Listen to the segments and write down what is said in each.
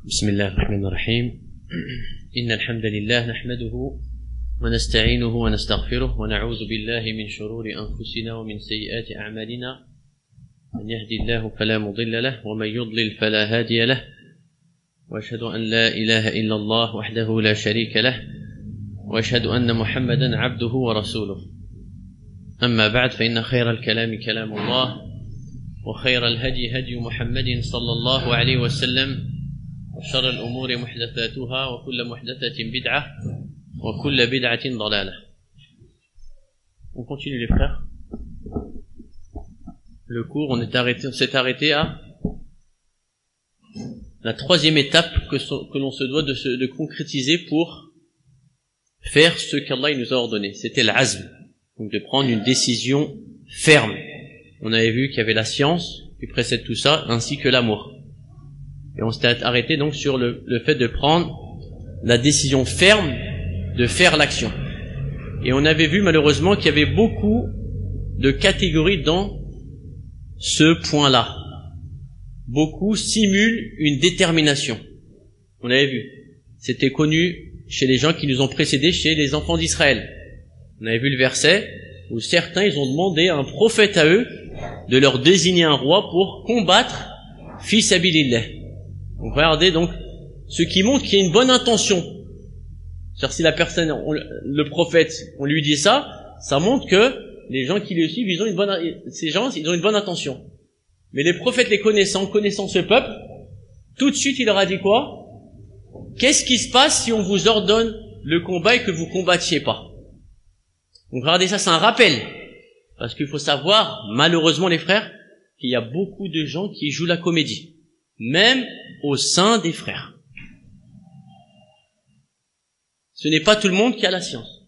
بسم الله الرحمن الرحيم إن الحمد لله نحمده ونستعينه ونستغفره ونعوذ بالله من شرور أنفسنا ومن سيئات أعمالنا من يهدي الله فلا مضل له ومن يضلل فلا هادي له وأشهد أن لا إله إلا الله وحده لا شريك له وأشهد أن محمدا عبده ورسوله أما بعد فإن خير الكلام كلام الله وخير الهدي هدي محمد صلى الله عليه وسلم وشر الأمور محدثاتها وكل محدثة بدعة وكل بدعة ضلالة. On continue les frères. Le cours, on s'est arrêté à la troisième étape que l'on se doit de concrétiser pour faire ce qu'Allah nous a ordonné. C'était l'azm, donc de prendre une décision ferme. On avait vu qu'il y avait la science qui précède tout ça, ainsi que l'amour. Et on s'était arrêté donc sur le fait de prendre la décision ferme de faire l'action. Et on avait vu malheureusement qu'il y avait beaucoup de catégories dans ce point-là. Beaucoup simulent une détermination. On avait vu. C'était connu chez les gens qui nous ont précédés, chez les enfants d'Israël. On avait vu le verset où certains, ils ont demandé à un prophète à eux de leur désigner un roi pour combattre fi sabilillah. Donc regardez donc ce qui montre qu'il y a une bonne intention. C'est-à-dire si la personne, le prophète, on lui dit ça, ça montre que les gens qui le suivent, ces gens, ils ont une bonne intention. Mais les prophètes les connaissant ce peuple, tout de suite il leur a dit quoi? Qu'est-ce qui se passe si on vous ordonne le combat et que vous combattiez pas? Donc regardez ça, c'est un rappel. Parce qu'il faut savoir, malheureusement les frères, qu'il y a beaucoup de gens qui jouent la comédie. Même au sein des frères. Ce n'est pas tout le monde qui a la science.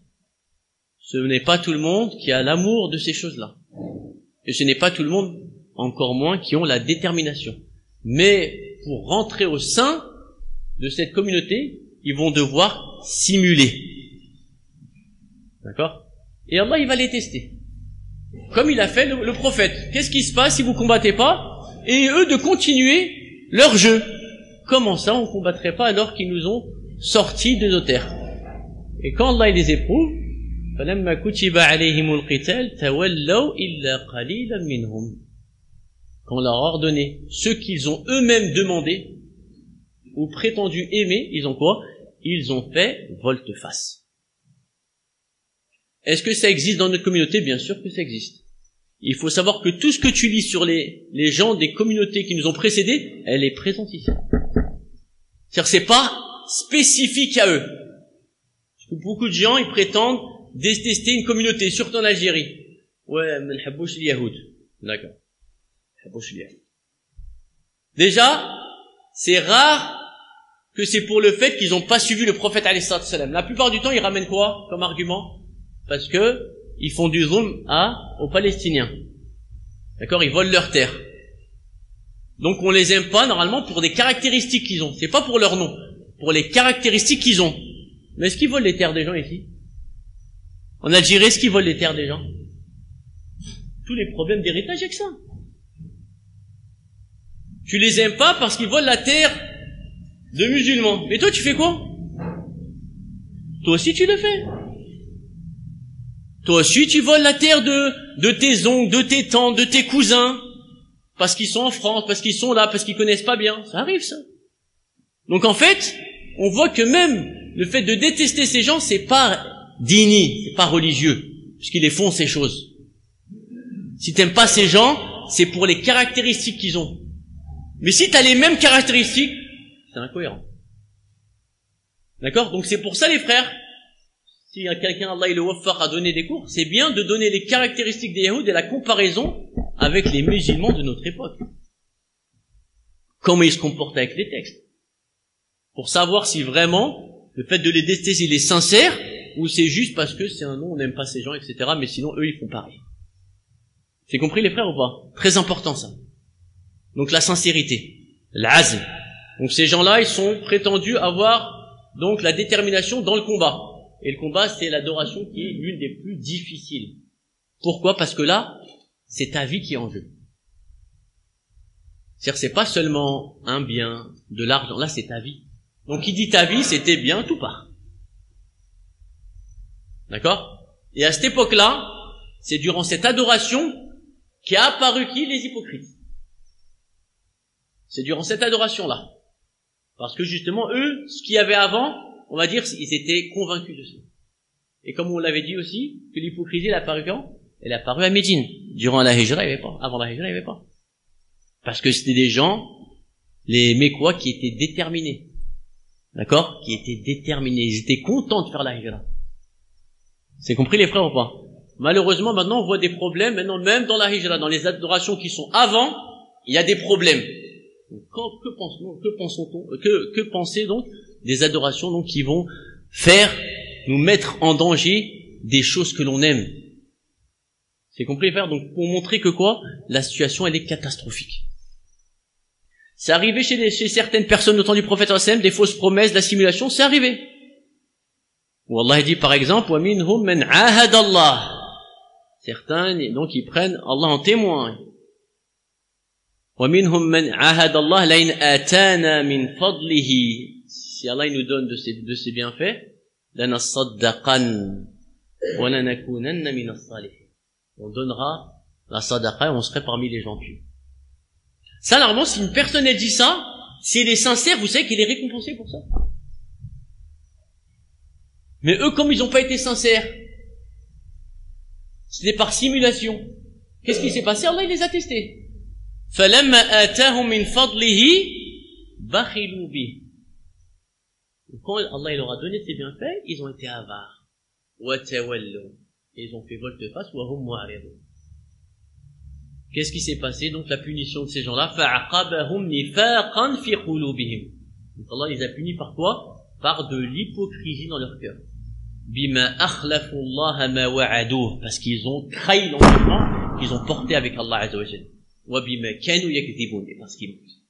Ce n'est pas tout le monde qui a l'amour de ces choses-là. Et ce n'est pas tout le monde, encore moins, qui ont la détermination. Mais pour rentrer au sein de cette communauté, ils vont devoir simuler. D'accord? Et Allah, il va les tester. Comme il a fait le prophète. Qu'est-ce qui se passe si vous combattez pas? Et eux de continuer leur jeu. Comment ça, on combattrait pas alors qu'ils nous ont sortis de nos terres? Et quand Allah les éprouve, فَلَمَّا كُتِبَ عَلَيْهِمُ الْقِتَالِ تَوَلَّوْا إِلَّا قَلِيلًا مِنْهُمْ. Quand on leur a ordonné ce qu'ils ont eux-mêmes demandé, ou prétendu aimer, ils ont quoi? Ils ont fait volte-face. Est-ce que ça existe dans notre communauté? Bien sûr que ça existe. Il faut savoir que tout ce que tu lis sur les gens des communautés qui nous ont précédés, elle est présente ici. C'est-à-dire c'est pas spécifique à eux. Parce que beaucoup de gens, ils prétendent détester une communauté, surtout en Algérie. Ouais, mais l'habouch al-yahoud. D'accord. L'habouch al-yahoud. Déjà, c'est rare que c'est pour le fait qu'ils n'ont pas suivi le prophète alayhi salam. La plupart du temps, ils ramènent quoi comme argument? Parce que ils font du zulm aux Palestiniens. D'accord? Ils volent leurs terres. Donc on les aime pas normalement pour des caractéristiques qu'ils ont. C'est pas pour leur nom, pour les caractéristiques qu'ils ont. Mais est-ce qu'ils volent les terres des gens ici? En Algérie, est-ce qu'ils volent les terres des gens? Tous les problèmes d'héritage avec ça. Tu les aimes pas parce qu'ils volent la terre de musulmans. Mais toi tu fais quoi? Toi aussi tu le fais. Toi aussi, tu voles la terre de tes oncles, de tes tantes, de tes cousins, parce qu'ils sont en France, parce qu'ils sont là, parce qu'ils connaissent pas bien. Ça arrive, ça. Donc en fait, on voit que même le fait de détester ces gens, c'est pas dini, c'est pas religieux, puisqu'ils les font ces choses. Si t'aimes pas ces gens, c'est pour les caractéristiques qu'ils ont. Mais si t'as les mêmes caractéristiques, c'est incohérent. D'accord? Donc c'est pour ça, les frères, si quelqu'un, Allah il le waffaq, a donné des cours, c'est bien de donner les caractéristiques des Yahoud et la comparaison avec les musulmans de notre époque. Comment ils se comportent avec les textes. Pour savoir si vraiment, le fait de les détester, il est sincère, ou c'est juste parce que c'est un nom, on n'aime pas ces gens, etc., mais sinon, eux, ils font pareil. C'est compris, les frères, ou pas? Très important, ça. Donc, la sincérité. L'azm. Donc, ces gens-là, ils sont prétendus avoir, donc, la détermination dans le combat. Et le combat, c'est l'adoration qui est l'une des plus difficiles. Pourquoi? Parce que là, c'est ta vie qui est en jeu. C'est-à-dire, c'est pas seulement un bien, de l'argent, là c'est ta vie. Donc qui dit ta vie, c'est tes biens, tout part. D'accord? Et à cette époque-là, c'est durant cette adoration qu'est apparu qui? Les hypocrites. C'est durant cette adoration-là. Parce que justement, eux, ce qu'il y avait avant, on va dire, ils étaient convaincus de ça. Et comme on l'avait dit aussi, que l'hypocrisie, elle a apparu quand? Elle a apparu à Médine. Durant la Hijra, il n'y avait pas. Avant la Hijra, il n'y avait pas. Parce que c'était des gens, les Mécois, qui étaient déterminés. D'accord? Qui étaient déterminés. Ils étaient contents de faire la Hijra. C'est compris les frères ou pas? Malheureusement, maintenant, on voit des problèmes. Maintenant, même dans la Hijra, dans les adorations qui sont avant, il y a des problèmes. Donc, que penser donc des adorations donc qui vont faire nous mettre en danger des choses que l'on aime? C'est compris, frère? Donc, pour montrer que quoi? La situation, elle est catastrophique. C'est arrivé chez certaines personnes au temps du prophète sallam, des fausses promesses, de la simulation, c'est arrivé. Où Allah dit par exemple, وَمِنْهُمْ مَنْ عَاهَدَ اللَّهِ. Certains, donc, ils prennent Allah en témoin. وَمِنْهُمْ مَنْ عَاهَدَ اللَّهِ لَإِنْ آتَانَا مِنْ فَضْلِهِ. Si Allah il nous donne de ses bienfaits, لَنَصَّدَّقَنَّ وَلَنَكُونَنَّ مِنَ الصَّالِحِينَ. On donnera la sadaqa et on serait parmi les gens pieux. Ça, normalement, si une personne elle dit ça, si elle est sincère, vous savez qu'elle est récompensée pour ça. Mais eux, comme ils n'ont pas été sincères, c'était par simulation. Qu'est-ce qui s'est passé? Allah, il les a testés. فَلَمَّا آتَاهُمْ مِنْ فَضْلِهِ بَخِلُوا بِهِ. Quand Allah il leur a donné ses bienfaits, ils ont été avares. وَتَوَلُّوا. Et ils ont fait volte-face. وَهُمْ مُعْرِضُونَ. Qu'est-ce qui s'est passé? Donc la punition de ces gens-là, فَعَقَبَهُمْ نِفَاقًا فِي قُلُوبِهِمْ. Donc Allah les a punis par quoi? Par de l'hypocrisie dans leur cœur. بِمَا أَخْلَفُوا اللَّهَ مَا وَعَدُوهُ. Parce qu'ils ont trahi l'engagement qu'ils ont porté avec Allah Azza wa Jalla. وَبِمَا كَانُوا يَكْذِبُونَ. Et parce qu'ils mentent.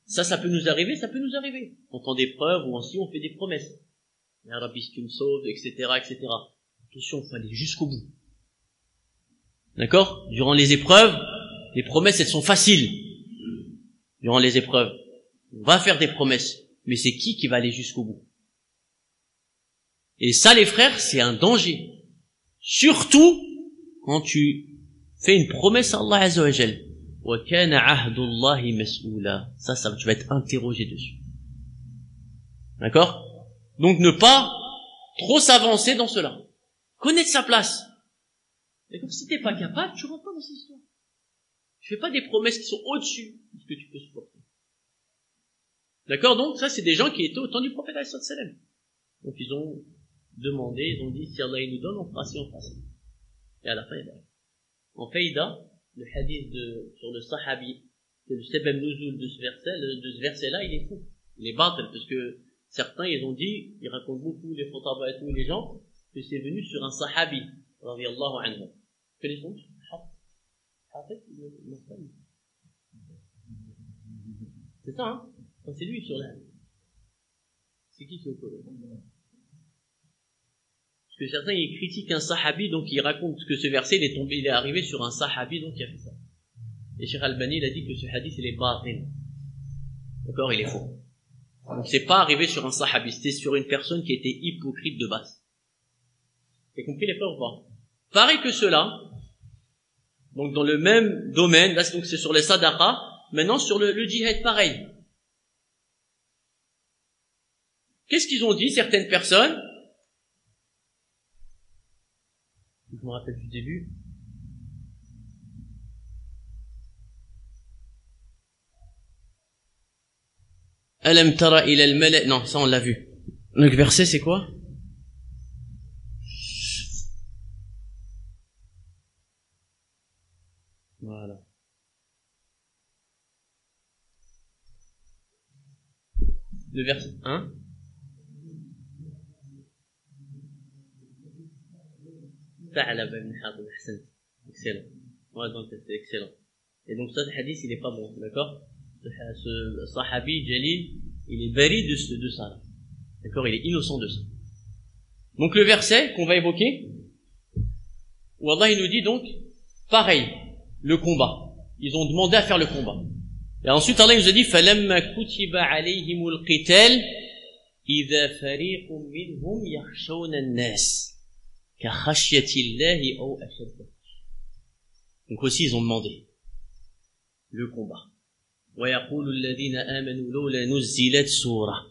Ça peut nous arriver, ça peut nous arriver. On entend des preuves ou ainsi on fait des promesses. Ya Rabbi, si tu me sauves, etc., etc. Attention, il faut aller jusqu'au bout. D'accord? Durant les épreuves, les promesses, elles sont faciles. Durant les épreuves. On va faire des promesses. Mais c'est qui va aller jusqu'au bout? Et ça, les frères, c'est un danger. Surtout quand tu fais une promesse à Allah Azza wa Jal. Wa kana ahdullahi mas'oula. Ça, tu vas être interrogé dessus. D'accord? Donc ne pas trop s'avancer dans cela. Connaître sa place. D'accord? Si t'es pas capable, tu rentres pas dans cette histoire. Tu fais pas des promesses qui sont au-dessus de ce que tu peux supporter. D'accord? Donc ça, c'est des gens qui étaient au temps du prophète sallallahu alayhi wa sallam. Donc ils ont demandé, ils ont dit, si Allah il nous donne, on fera ci, on fera ça. Et à la fin, il y a en faïda, le hadith sur le sahabi, c'est le sebeb nuzul de ce verset-là, il est fou. Il est batel, parce que certains, ils ont dit, ils racontent beaucoup, les photographes et tous les gens, que c'est venu sur un sahabi, radiyallahu anhu. Connaissons c'est ça, hein? C'est lui sur la... C'est qui au col? Parce que certains, ils critiquent un sahabi, donc ils racontent que ce verset, il est arrivé sur un sahabi, donc il a fait ça. Et Cheikh Albani, il a dit que ce hadith, il est batil. D'accord? Il est faux. Donc c'est pas arrivé sur un sahabi, c'était sur une personne qui était hypocrite de base. Vous avez compris les frères ou pas? Pareil que cela, donc dans le même domaine, là donc c'est sur les sadaqa, maintenant sur le djihad, pareil. Qu'est-ce qu'ils ont dit, certaines personnes? Je me rappelle du début. Alam tara ila al-mala'. Non, ça on l'a vu. Donc verset c'est quoi? Voilà. Le verset 1. Ta'lab ibn Hatib, excellent. Ouais, donc c'est excellent. Et donc ça, le hadith, il est pas bon, d'accord? Ce sahabi Jalil, il est bari de ça. D'accord? Il est innocent de ça. Donc le verset qu'on va évoquer, où Allah il nous dit donc, pareil, le combat. ils ont demandé à faire le combat. Et ensuite Allah nous a dit فَلَمَّا كُتِبَ عَلَيْهِمُ الْقِتَالِ إِذَا فَرِيقٌ مِّنْهُمْ يَخْشَوْنَ النَّاسَ كَخَشْيَةِ اللَّهِ أَوْ أَشَدَّ. Donc aussi ils ont demandé le combat. وَيَقُولُ الَّذِينَ آمَنُوا لَوْلَا نُزِّلَتْ سُورَةٌ.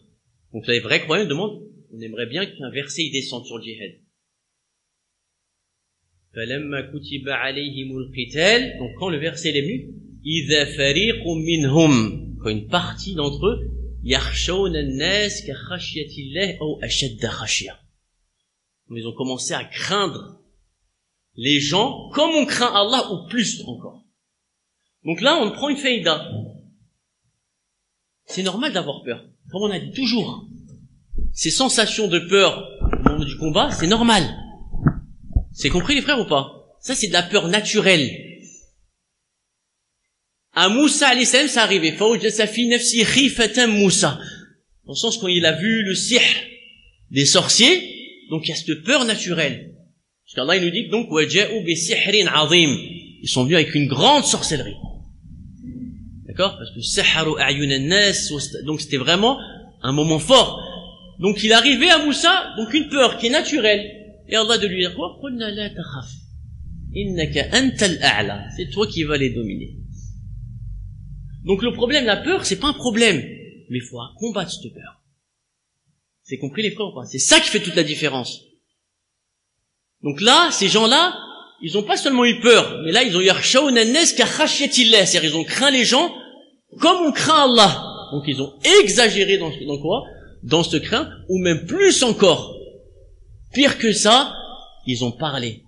Donc les vrais croyants demandent, on aimerait bien qu'un verset y descende sur le djihad. فَلَمَّا كُتِبَ عَلَيْهِمُ الْقِتَالِ. Donc quand le verset est venu, إِذَا فَرِيقٌ مِّنْهُمْ, quand une partie d'entre eux, يَخْشَوْنَ النَّاسَ كَخَشْيَةِ اللَّهِ أَوْ أَشَدَّ خَشْيَةً. Ils ont commencé à craindre les gens comme on craint Allah ou plus encore. Donc là, on prend une faïda. C'est normal d'avoir peur. Comme on a dit toujours, ces sensations de peur au moment du combat, c'est normal. C'est compris les frères ou pas? Ça, c'est de la peur naturelle. À Moussa alayhi salam, ça arrivait. فَوْجَسَ فِي نَفْسِهِ خِيفَةً مُوسَى. Dans le sens quand il a vu le sihr des sorciers, donc il y a cette peur naturelle. Parce qu'Allah il nous dit donc وَجَاءُوا بِسِحْرٍ عَظِيمٍ. Ils sont venus avec une grande sorcellerie. D'accord? Parce que سَحَرُوا أَعْيُنَ النَّاسِ. Donc c'était vraiment un moment fort. Donc il arrivait à Moussa, donc une peur qui est naturelle. Et Allah de lui dire quoi? قُلْنَا لَا تَخَفْ إِنَّكَ أَنْتَ الْأَعْلَى. C'est toi qui vas les dominer. Donc le problème, la peur, c'est pas un problème. Mais il faut combattre cette peur. C'est compris les frères ou pas? C'est ça qui fait toute la différence. Donc là, ces gens-là, ils ont pas seulement eu peur, mais là, ils ont eu يَخْشَوْنَ النَّاسَ كَخَشْيَةِ اللَّهِ. C'est-à-dire, ils ont craint les gens comme on craint Allah. Donc ils ont exagéré dans quoi? Dans ce craint, ou même plus encore. Pire que ça, ils ont parlé.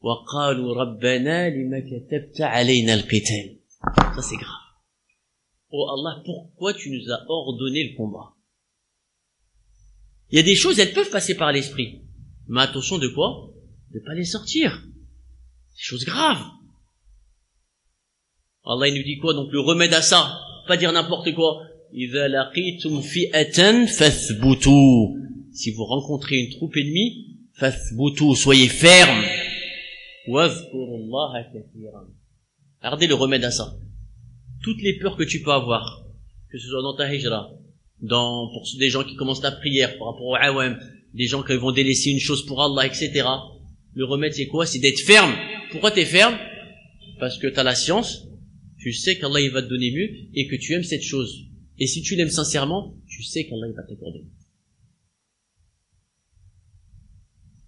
وَقَالُوا رَبَّنَا لِمَا كَتَبْتَ عَلَيْنَا الْقِتَالِ. Ça c'est grave. Oh Allah, pourquoi tu nous as ordonné le combat? Il y a des choses, elles peuvent passer par l'esprit. Mais attention de quoi? De pas les sortir. C'est choses graves. Allah il nous dit quoi? Donc le remède à ça, pas dire n'importe quoi. إِذَا لَقِيتُمْ فِئَةً فَاثْبُتُوا. Si vous rencontrez une troupe ennemie, فَاثْبُتُوا, soyez fermes. وَاذْكُرُوا اللَّهَ كَثِيرًا. Regardez le remède à ça. Toutes les peurs que tu peux avoir, que ce soit dans ta hijra, pour des gens qui commencent la prière par rapport au awam, des gens qui vont délaisser une chose pour Allah, etc. Le remède c'est quoi? C'est d'être ferme. Pourquoi t'es ferme? Parce que t'as la science, tu sais qu'Allah il va te donner mieux et que tu aimes cette chose. Et si tu l'aimes sincèrement, tu sais qu'Allah il va t'accorder.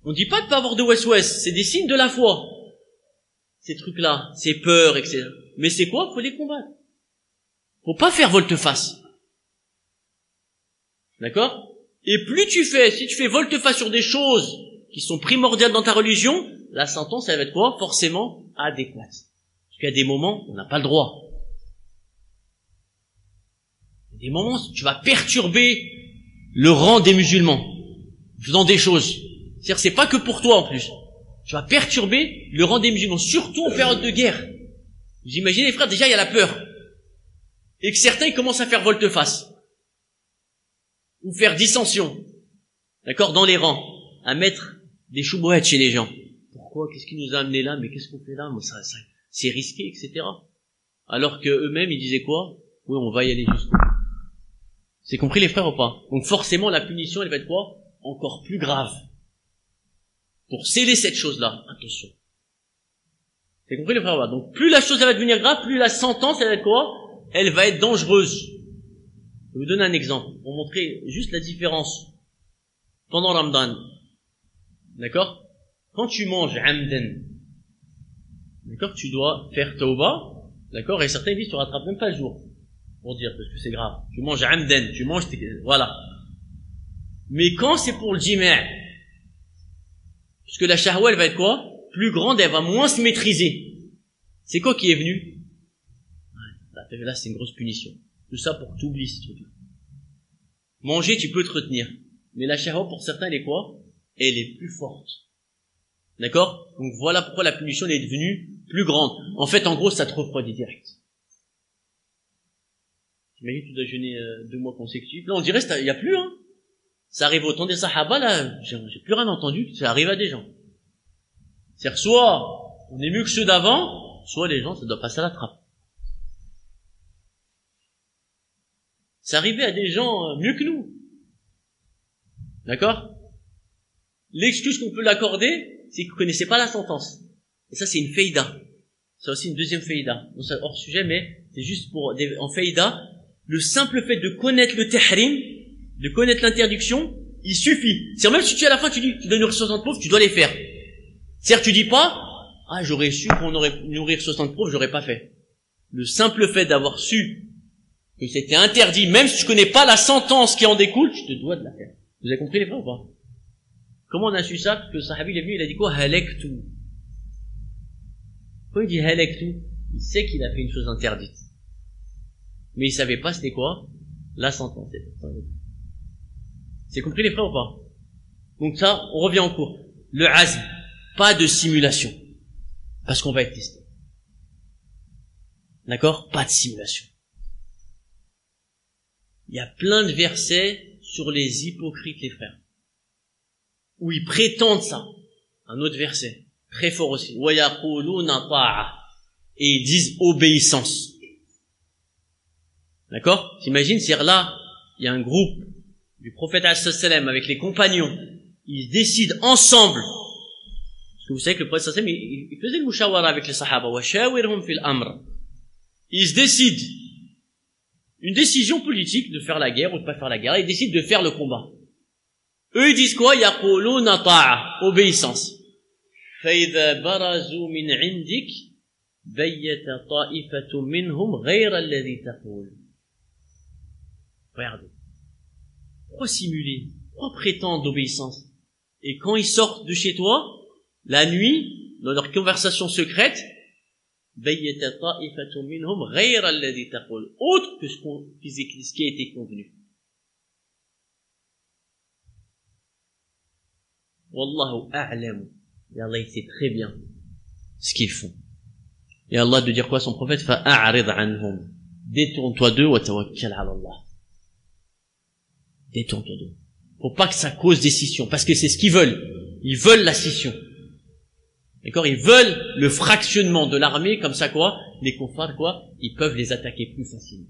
On dit pas de pas avoir de wes-wes, c'est des signes de la foi. Ces trucs-là, ces peurs, etc. Mais c'est quoi? Faut les combattre. Faut pas faire volte-face. D'accord? Et plus si tu fais volte-face sur des choses qui sont primordiales dans ta religion, la sentence, elle va être quoi? Forcément adéquate. Parce qu'il y a des moments, on n'a pas le droit. Il y a des moments, tu vas perturber le rang des musulmans, faisant des choses. C'est-à-dire, c'est pas que pour toi en plus. Tu vas perturber le rang des musulmans, surtout en période de guerre. Vous imaginez les frères, déjà il y a la peur. Et que certains ils commencent à faire volte-face. Ou faire dissension. D'accord? Dans les rangs. À mettre des choubouettes chez les gens. Pourquoi? Qu'est-ce qui nous a amené là? Mais qu'est-ce qu'on fait là? Moi, ça, c'est risqué, etc. Alors que eux-mêmes ils disaient quoi? Oui, on va y aller jusqu'au bout. C'est compris les frères ou pas? Donc forcément la punition elle va être quoi? Encore plus grave. Pour sceller cette chose-là, attention. C'est compris les frères? Donc plus la chose elle va devenir grave, plus la sentence elle va être quoi? Elle va être dangereuse. Je vais vous donner un exemple pour montrer juste la différence pendant Ramadan. D'accord? Quand tu manges amdan, d'accord, tu dois faire tauba, d'accord, et certains disent tu rattrapes même pas le jour pour dire parce que c'est grave. Tu manges amdan, tu manges, voilà. Mais quand c'est pour le jima', parce que la shahwa elle va être quoi? Plus grande, elle va moins se maîtriser. C'est quoi qui est venu? Là, c'est une grosse punition. Tout ça pour que tu oublies ce truc-là. Manger, tu peux te retenir. Mais la shahwa, pour certains, elle est quoi? Elle est plus forte. D'accord? Donc voilà pourquoi la punition elle est devenue plus grande. En fait, en gros, ça te refroidit direct. T'imagines, tu dois jeûner 2 mois consécutifs. Là, on dirait, il y a plus, hein. Ça arrive au temps des sahaba, là, j'ai plus rien entendu, ça arrive à des gens. C'est-à-dire, soit, on est mieux que ceux d'avant, soit les gens, ça doit passer à la trappe. C'est arrivé à des gens mieux que nous. D'accord? L'excuse qu'on peut l'accorder, c'est que vous connaissez pas la sentence. Et ça, c'est une faïda. C'est aussi une deuxième faïda. Donc, c'est hors sujet, mais c'est juste en faïda, le simple fait de connaître le tahrim, de connaître l'interdiction, il suffit. C'est même si tu, à la fin, tu dois nourrir 60 pauvres, tu dois les faire. C'est-à-dire, tu dis pas, ah, j'aurais su qu'on aurait nourrir 60 pauvres, j'aurais pas fait. Le simple fait d'avoir su que c'était interdit, même si tu connais pas la sentence qui en découle, tu te dois de la faire. Vous avez compris les frères ou pas? Comment on a su ça? Parce que le sahabi, il est venu, il a dit quoi? Halektu. Quand il dit halektu, il sait qu'il a fait une chose interdite. Mais il savait pas c'était quoi? La sentence. C'est compris les frères ou pas? Donc ça, on revient en cours. Le azm, pas de simulation. Parce qu'on va être testé. D'accord? Pas de simulation. Il y a plein de versets sur les hypocrites, les frères, où ils prétendent ça. Un autre verset, très fort aussi. وَيَقُولُونَ طَاعَةً. Et ils disent obéissance. D'accord? T'imagines, c'est là, il y a un groupe du prophète sallam avec les compagnons. Ils décident ensemble. Parce que vous savez que le prophète sallam, il faisait le mushawara avec les sahaba. وَشَاوِرْهُمْ فِي الْأَمْرِ. Ils se décident. Une décision politique de faire la guerre ou de pas faire la guerre. Ils décident de faire le combat. Eux, ils disent quoi? Yaquluna ta'a, obéissance. فَإِذَا بَرَزُوا مِنْ عِنْدِكَ بَيَّتَ طَائِفَةٌ مِنْهُمْ غَيْرَ الَّذِي تَقُولُ. Regardez. Pourquoi simuler? Pourquoi prétendre d'obéissance? Et quand ils sortent de chez toi, la nuit, dans leur conversation secrète, بَيَّتَ طَائِفَةٌ مِنْهُمْ غَيْرَ الَّذِي تَقُولُ. Autre que ce qui a été convenu. Wallahu a'lam. Et Allah, il sait très bien ce qu'ils font. Et Allah de dire quoi à son prophète? Fa'a'rid anhum. Détourne-toi d'eux, wa tawakkal ala Allah. Détourne-toi d'eux. Faut pas que ça cause des scissions, parce que c'est ce qu'ils veulent. Ils veulent la scission. D'accord? Ils veulent le fractionnement de l'armée, comme ça quoi? Les kuffars quoi? Ils peuvent les attaquer plus facilement.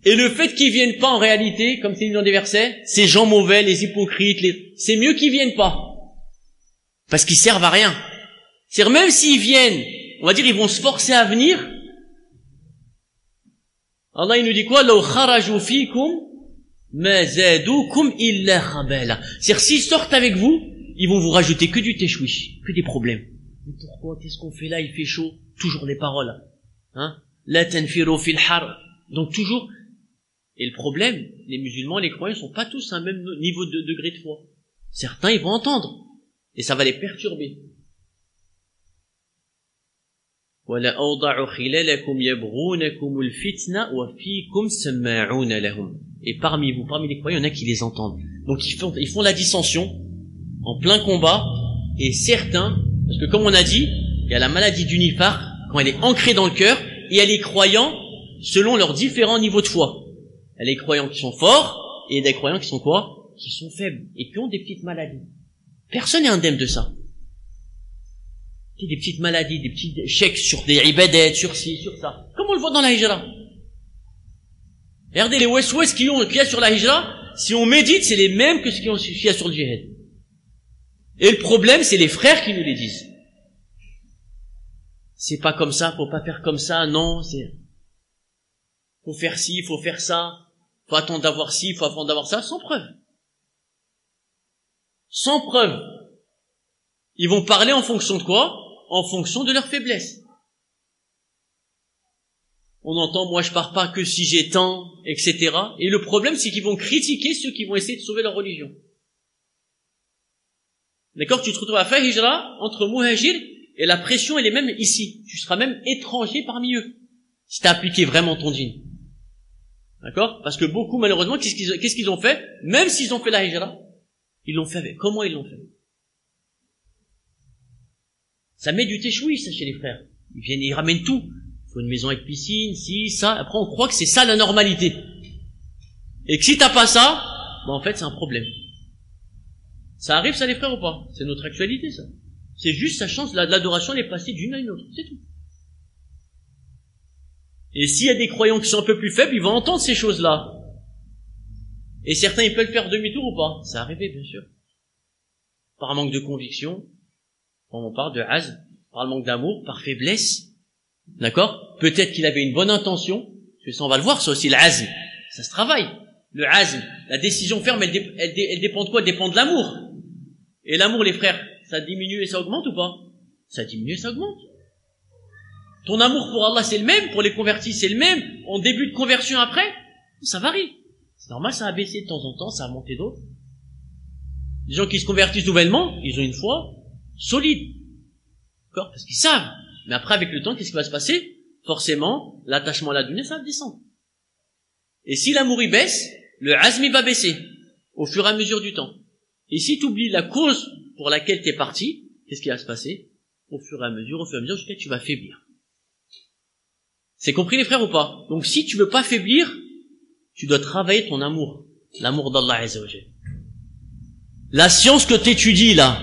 Et le fait qu'ils viennent pas en réalité, comme c'est dit dans des versets, ces gens mauvais, les hypocrites, c'est mieux qu'ils viennent pas. Parce qu'ils servent à rien. C'est-à-dire même s'ils viennent, on va dire ils vont se forcer à venir. Allah il nous dit quoi? لو خرجوا فيكم ما زادوكم إلا خبالا. C'est-à-dire s'ils sortent avec vous, ils vont vous rajouter que du teshwish, que des problèmes. Mais pourquoi? Qu'est-ce qu'on fait là? Il fait chaud. Toujours les paroles. Hein? La tanfiru fil har. Donc toujours. Et le problème, les musulmans, les croyants, sont pas tous à un même niveau de degré de foi. Certains, ils vont entendre. Et ça va les perturber. وَلَا أَوْضَعُ خِلَالَكُمْ يَبْغُونَكُمُ الْفِتْنَةَ وَفِيكُمْ سَمَّاعُونَ لَهُمْ. Et parmi vous, parmi les croyants, il y en a qui les entendent. Donc ils font la dissension en plein combat. Et certains, parce que comme on a dit, il y a la maladie du nifaq, quand elle est ancrée dans le cœur, et il y a les croyants selon leurs différents niveaux de foi. Il y a les croyants qui sont forts, et des croyants qui sont quoi? Qui sont faibles, et qui ont des petites maladies. Personne n'est indemne de ça. Des petites maladies, des petits chèques sur des ibadettes, sur ci, sur ça. Comme on le voit dans la hijra. Regardez les west-west qu'il y a sur la hijra, si on médite, c'est les mêmes que ce qu'il y a sur le djihad. Et le problème, c'est les frères qui nous les disent. C'est pas comme ça, faut pas faire comme ça, non, faut faire ci, faut faire ça, faut attendre d'avoir ci, faut attendre d'avoir ça, sans preuve. Sans preuve. Ils vont parler en fonction de quoi? En fonction de leur faiblesse. On entend, moi je pars pas que si j'ai tant, etc. Et le problème, c'est qu'ils vont critiquer ceux qui vont essayer de sauver leur religion. D'accord? Tu te retrouves à faire hijra entre muhajir et la pression elle est même ici. Tu seras même étranger parmi eux. Si t'as appliqué vraiment ton djinn. D'accord? Parce que beaucoup, malheureusement, qu'est-ce qu'ils ont fait? Même s'ils ont fait la hijra, ils l'ont fait avec. Comment ils l'ont fait? Ça met du téchoui, ça, chez les frères. Ils viennent, ils ramènent tout. Il faut une maison avec piscine, ci, ça. Après, on croit que c'est ça la normalité. Et que si t'as pas ça, en fait, c'est un problème. Ça arrive, ça, les frères, ou pas? C'est notre actualité, ça. C'est juste, ça change, l'adoration est passée d'une à une autre, c'est tout. Et s'il y a des croyants qui sont un peu plus faibles, ils vont entendre ces choses-là. Et certains, ils peuvent faire demi-tour ou pas. Ça arrive, bien sûr. Par manque de conviction, quand on parle de azm, par le manque d'amour, par faiblesse. D'accord? Peut-être qu'il avait une bonne intention, parce que ça, on va le voir, ça aussi, l'azm. Ça se travaille. Le azm, la décision ferme, elle dépend de quoi? Elle dépend de l'amour. Et l'amour, les frères, ça diminue et ça augmente ou pas? Ça diminue et ça augmente. Ton amour pour Allah, c'est le même, pour les convertis, c'est le même, en début de conversion après, ça varie. C'est normal, ça a baissé de temps en temps, ça a monté d'autres. Les gens qui se convertissent nouvellement, ils ont une foi solide. D'accord? Parce qu'ils savent. Mais après, avec le temps, qu'est-ce qui va se passer? Forcément, l'attachement à la dunya, ça va descendre. Et si l'amour y baisse, le azmi va baisser, au fur et à mesure du temps. Et si tu oublies la cause pour laquelle tu es parti, qu'est-ce qui va se passer? Au fur et à mesure, jusqu'à tu vas faiblir. C'est compris les frères ou pas? Donc si tu veux pas faiblir, tu dois travailler ton amour. L'amour d'Allah Azza wa Jalla. La science que tu étudies là,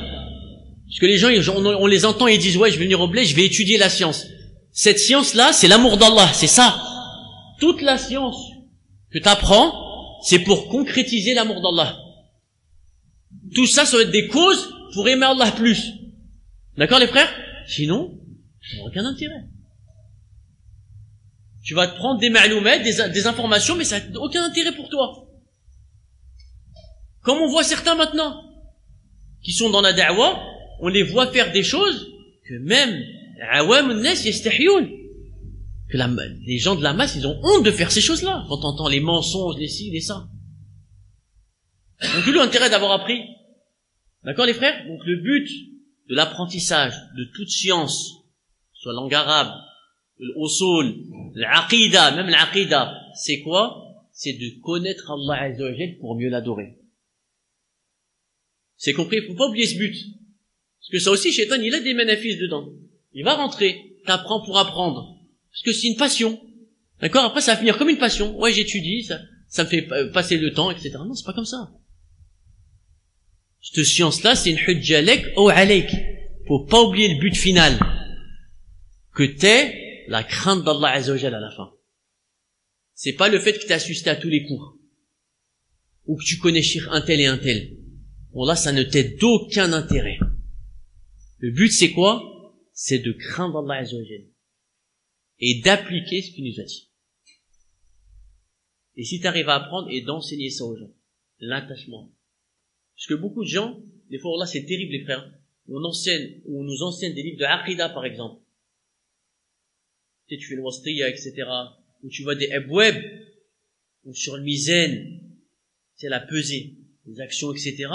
parce que les gens, on les entend et ils disent, ouais, je vais venir au bled, je vais étudier la science. Cette science-là, c'est l'amour d'Allah, c'est ça. Toute la science que tu apprends, c'est pour concrétiser l'amour d'Allah. Tout ça, ça va être des causes pour aimer Allah plus. D'accord les frères? Sinon, ça n'a aucun intérêt. Tu vas te prendre des ma'loumet, des informations, mais ça n'a aucun intérêt pour toi. Comme on voit certains maintenant, qui sont dans la da'wa, on les voit faire des choses que même que les gens de la masse, ils ont honte de faire ces choses-là. Quand on entend les mensonges, les ci, les ça. Donc tout l'intérêt d'avoir appris. D'accord les frères? Donc le but de l'apprentissage de toute science, soit langue arabe, l'usul, l'aqida, même l'aqida, c'est quoi? C'est de connaître Allah Azza wa Jalla pour mieux l'adorer. C'est compris? Il faut pas oublier ce but. Parce que ça aussi, Shaitan, il a des bénéfices dedans. Il va rentrer, t'apprends pour apprendre. Parce que c'est une passion. D'accord? Après, ça va finir comme une passion. Ouais, j'étudie, ça me fait passer le temps, etc. Non, c'est pas comme ça. Cette science-là, c'est une hujja lek ou alayk. Faut pas oublier le but final. Que t'aies la crainte d'Allah Azza wa Jalla à la fin. C'est pas le fait que t'as assisté à tous les cours. Ou que tu connais un tel et un tel. Bon là, ça ne t'aide d'aucun intérêt. Le but c'est quoi? C'est de craindre Allah Azza wa Jalla. Et d'appliquer ce qu'il nous a dit. Et si tu arrives à apprendre et d'enseigner ça aux gens. L'attachement. Parce que beaucoup de gens, des fois là c'est terrible les frères, on nous enseigne des livres de Aqida par exemple. Tu fais le Wastiyya, etc. Ou tu vois des abwab, ou sur le mizan, c'est la pesée, les actions, etc.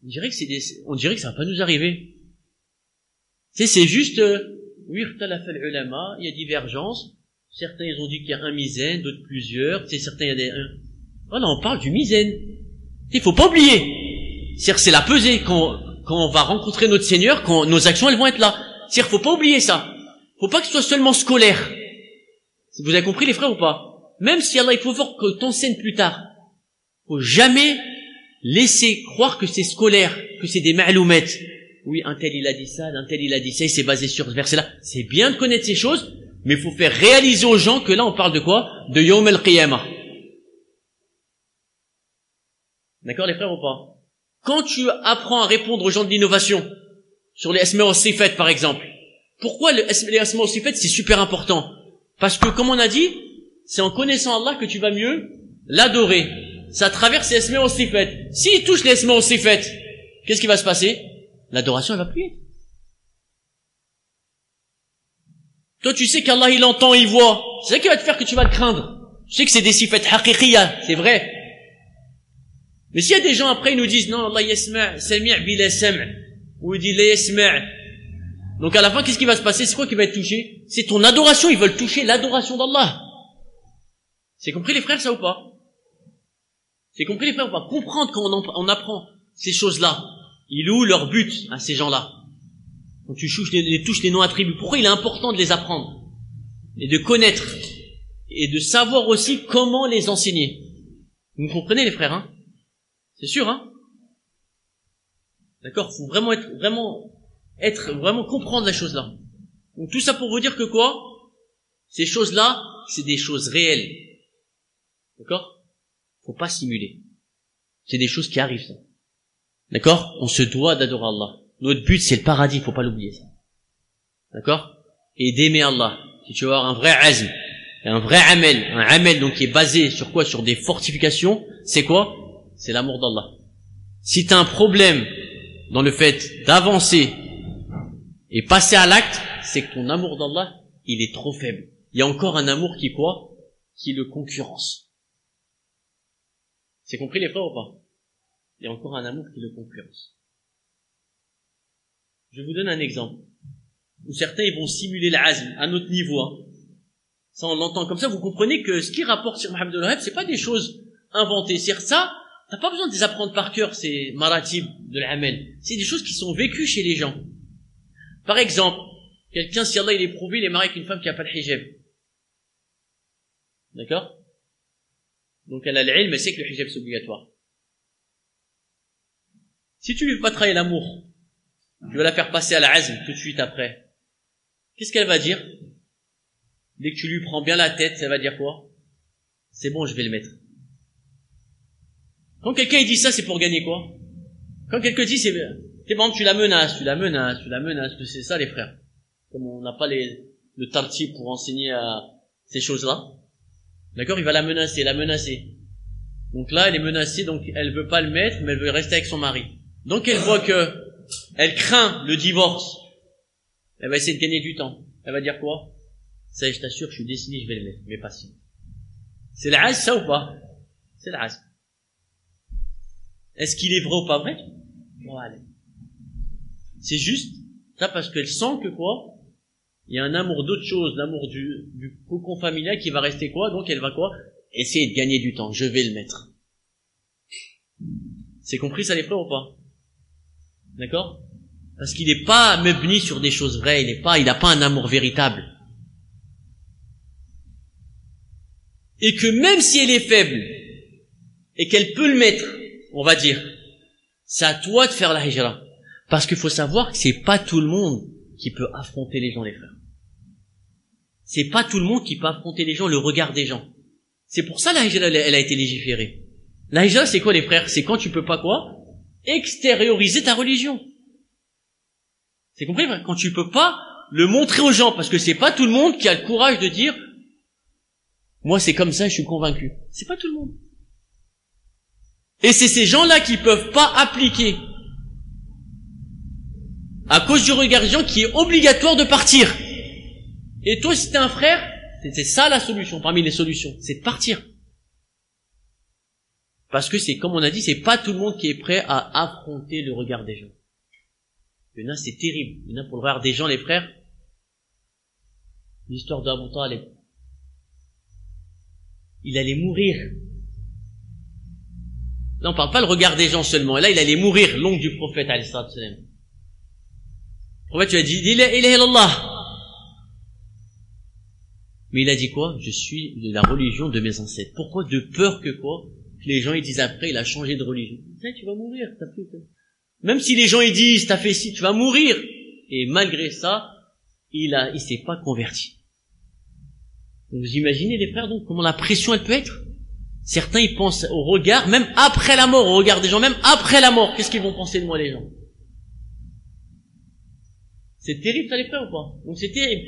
On dirait que ça va pas nous arriver. Tu sais, c'est juste, oui, ulama, il y a divergence. Certains, ils ont dit qu'il y a un mizan, d'autres plusieurs. Tu sais, certains, il y a des, voilà, on parle du mizan. Il faut pas oublier. C'est la pesée. Quand on va rencontrer notre Seigneur, quand nos actions, elles vont être là. Faut pas oublier ça. Faut pas que ce soit seulement scolaire. Vous avez compris les frères ou pas? Même si Allah, il faut voir que t'enseignes plus tard. Faut jamais laisser croire que c'est scolaire, que c'est des ma'loumet. Oui, un tel il a dit ça, un tel il a dit ça, il s'est basé sur ce verset-là. C'est bien de connaître ces choses, mais il faut faire réaliser aux gens que là on parle de quoi? De Yawm al-Qiyamah. D'accord les frères ou pas? Quand tu apprends à répondre aux gens de l'innovation, sur les asma wa sifat par exemple, pourquoi les asma wa sifat c'est super important? Parce que comme on a dit, c'est en connaissant Allah que tu vas mieux l'adorer. Ça traverse les asma wa sifat. S'il touche les asma wa sifat, qu'est-ce qui va se passer? L'adoration, elle va plus. Toi, tu sais qu'Allah, il entend, il voit. C'est ça qui va te faire que tu vas le craindre. Tu sais que c'est des sifat haqiqiyya, c'est vrai. Mais s'il y a des gens après, ils nous disent, non, Allah yasma' sami' bila sam'. Ou il dit, la yasma'. Donc à la fin, qu'est-ce qui va se passer? C'est quoi qui va être touché? C'est ton adoration, ils veulent toucher l'adoration d'Allah. C'est compris les frères, ça ou pas? C'est compris les frères ou pas? Comprendre quand on apprend ces choses-là. Il est où leur but à ces gens-là? Quand tu touches les noms attributs, pourquoi il est important de les apprendre? Et de connaître. Et de savoir aussi comment les enseigner. Vous me comprenez les frères, hein? C'est sûr, hein? D'accord? Faut vraiment être, vraiment comprendre la chose-là. Donc tout ça pour vous dire que quoi? Ces choses-là, c'est des choses réelles. D'accord? Faut pas simuler. C'est des choses qui arrivent, ça. D'accord? On se doit d'adorer Allah. Notre but, c'est le paradis, faut pas l'oublier, ça. D'accord? Et d'aimer Allah. Si tu veux avoir un vrai azm, un vrai amel donc qui est basé sur quoi? Sur des fortifications, c'est quoi? C'est l'amour d'Allah. Si tu as un problème dans le fait d'avancer et passer à l'acte, c'est que ton amour d'Allah, il est trop faible. Il y a encore un amour qui quoi? Qui le concurrence. C'est compris les frères ou pas? Il y a encore un amour qui le concurrence. Je vous donne un exemple. Où certains ils vont simuler l'azm à notre niveau. Hein. Ça on l'entend comme ça, vous comprenez que ce qui rapporte sur Mohammed al-Wahhab, c'est pas des choses inventées. C'est ça, t'as pas besoin de les apprendre par cœur, ces maratib de l'amel. C'est des choses qui sont vécues chez les gens. Par exemple, quelqu'un, si Allah il est prouvé, il est marié avec une femme qui a pas de hijab. D'accord? Donc elle a l'ilm, mais sait que le hijab c'est obligatoire. Si tu lui fais pas travailler l'amour, tu vas la faire passer à l'azm tout de suite après. Qu'est-ce qu'elle va dire? Dès que tu lui prends bien la tête, elle va dire quoi? C'est bon, je vais le mettre. Quand quelqu'un il dit ça, c'est pour gagner quoi? Quand quelqu'un dit c'est bon, tu la menaces, que c'est ça les frères. Comme on n'a pas le tartib pour enseigner à ces choses-là. D'accord? Il va la menacer. Donc là, elle est menacée, donc elle veut pas le mettre, mais elle veut rester avec son mari. Donc elle voit que elle craint le divorce. Elle va essayer de gagner du temps. Elle va dire quoi? Ça y est, je t'assure, je suis décidé, je vais le mettre, mais patient. C'est l'az, ça ou pas? C'est l'az. Est-ce qu'il est vrai ou pas vrai? Voilà. C'est juste ça parce qu'elle sent que quoi? Il y a un amour d'autre chose, l'amour du cocon familial qui va rester quoi? Donc elle va quoi? Essayer de gagner du temps. Je vais le mettre. C'est compris ça les frères ou pas? D'accord? Parce qu'il n'est pas mebni sur des choses vraies, il n'a pas un amour véritable. Et que même si elle est faible, et qu'elle peut le mettre, on va dire, c'est à toi de faire la hijra. Parce qu'il faut savoir que c'est pas tout le monde qui peut affronter les gens, les frères. C'est pas tout le monde qui peut affronter les gens, le regard des gens. C'est pour ça la hijra, elle a été légiférée. La hijra, c'est quoi les frères? C'est quand tu peux pas quoi? Extérioriser ta religion. C'est compris? Quand tu peux pas le montrer aux gens, parce que c'est pas tout le monde qui a le courage de dire moi c'est comme ça, je suis convaincu. C'est pas tout le monde. Et c'est ces gens-là qui peuvent pas appliquer à cause du regard des gens qui est obligatoire de partir. Et toi si t'es un frère, c'est ça la solution, parmi les solutions, c'est de partir. Parce que c'est, comme on a dit, c'est pas tout le monde qui est prêt à affronter le regard des gens. Il y en a, c'est terrible. Il y en a pour le regard des gens, les frères. L'histoire d'Abu Talib. Il allait mourir. Là, on parle pas le regard des gens seulement. Et là, il allait mourir, l'oncle du prophète, alayhi salatu wassalam. Le prophète, tu as dit, il est Allah. Mais il a dit quoi? Je suis de la religion de mes ancêtres. Pourquoi? De peur que quoi? Que les gens, ils disent après, il a changé de religion. Tu vas mourir, t'as plus peur. Même si les gens ils disent t'as fait ci, tu vas mourir. Et malgré ça, il s'est pas converti. Donc vous imaginez les frères donc comment la pression elle peut être? Certains ils pensent au regard, même après la mort, au regard des gens, même après la mort, qu'est-ce qu'ils vont penser de moi les gens? C'est terrible ça les frères ou pas? Donc c'est terrible.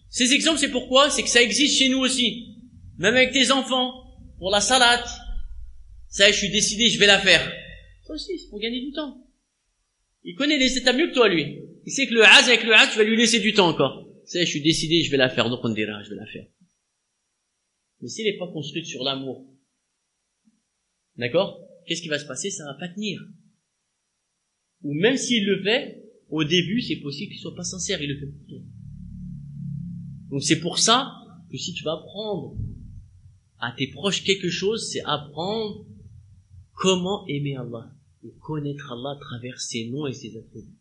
Ces exemples c'est pourquoi? C'est que ça existe chez nous aussi. Même avec tes enfants, pour la salade. Ça je suis décidé, je vais la faire. Ça aussi c'est pour gagner du temps. Il connaît les étapes mieux que toi, lui. Il sait que le haz, avec le haz, tu vas lui laisser du temps encore. C'est, je suis décidé, je vais la faire. Donc on dira, je vais la faire. Mais s'il n'est pas construit sur l'amour, d'accord? Qu'est-ce qui va se passer? Ça va pas tenir. Ou même s'il le fait, au début, c'est possible qu'il soit pas sincère, il le fait pour toi. Donc c'est pour ça que si tu vas apprendre à tes proches quelque chose, c'est apprendre comment aimer Allah. Et connaître Allah à travers ses noms et ses attributs.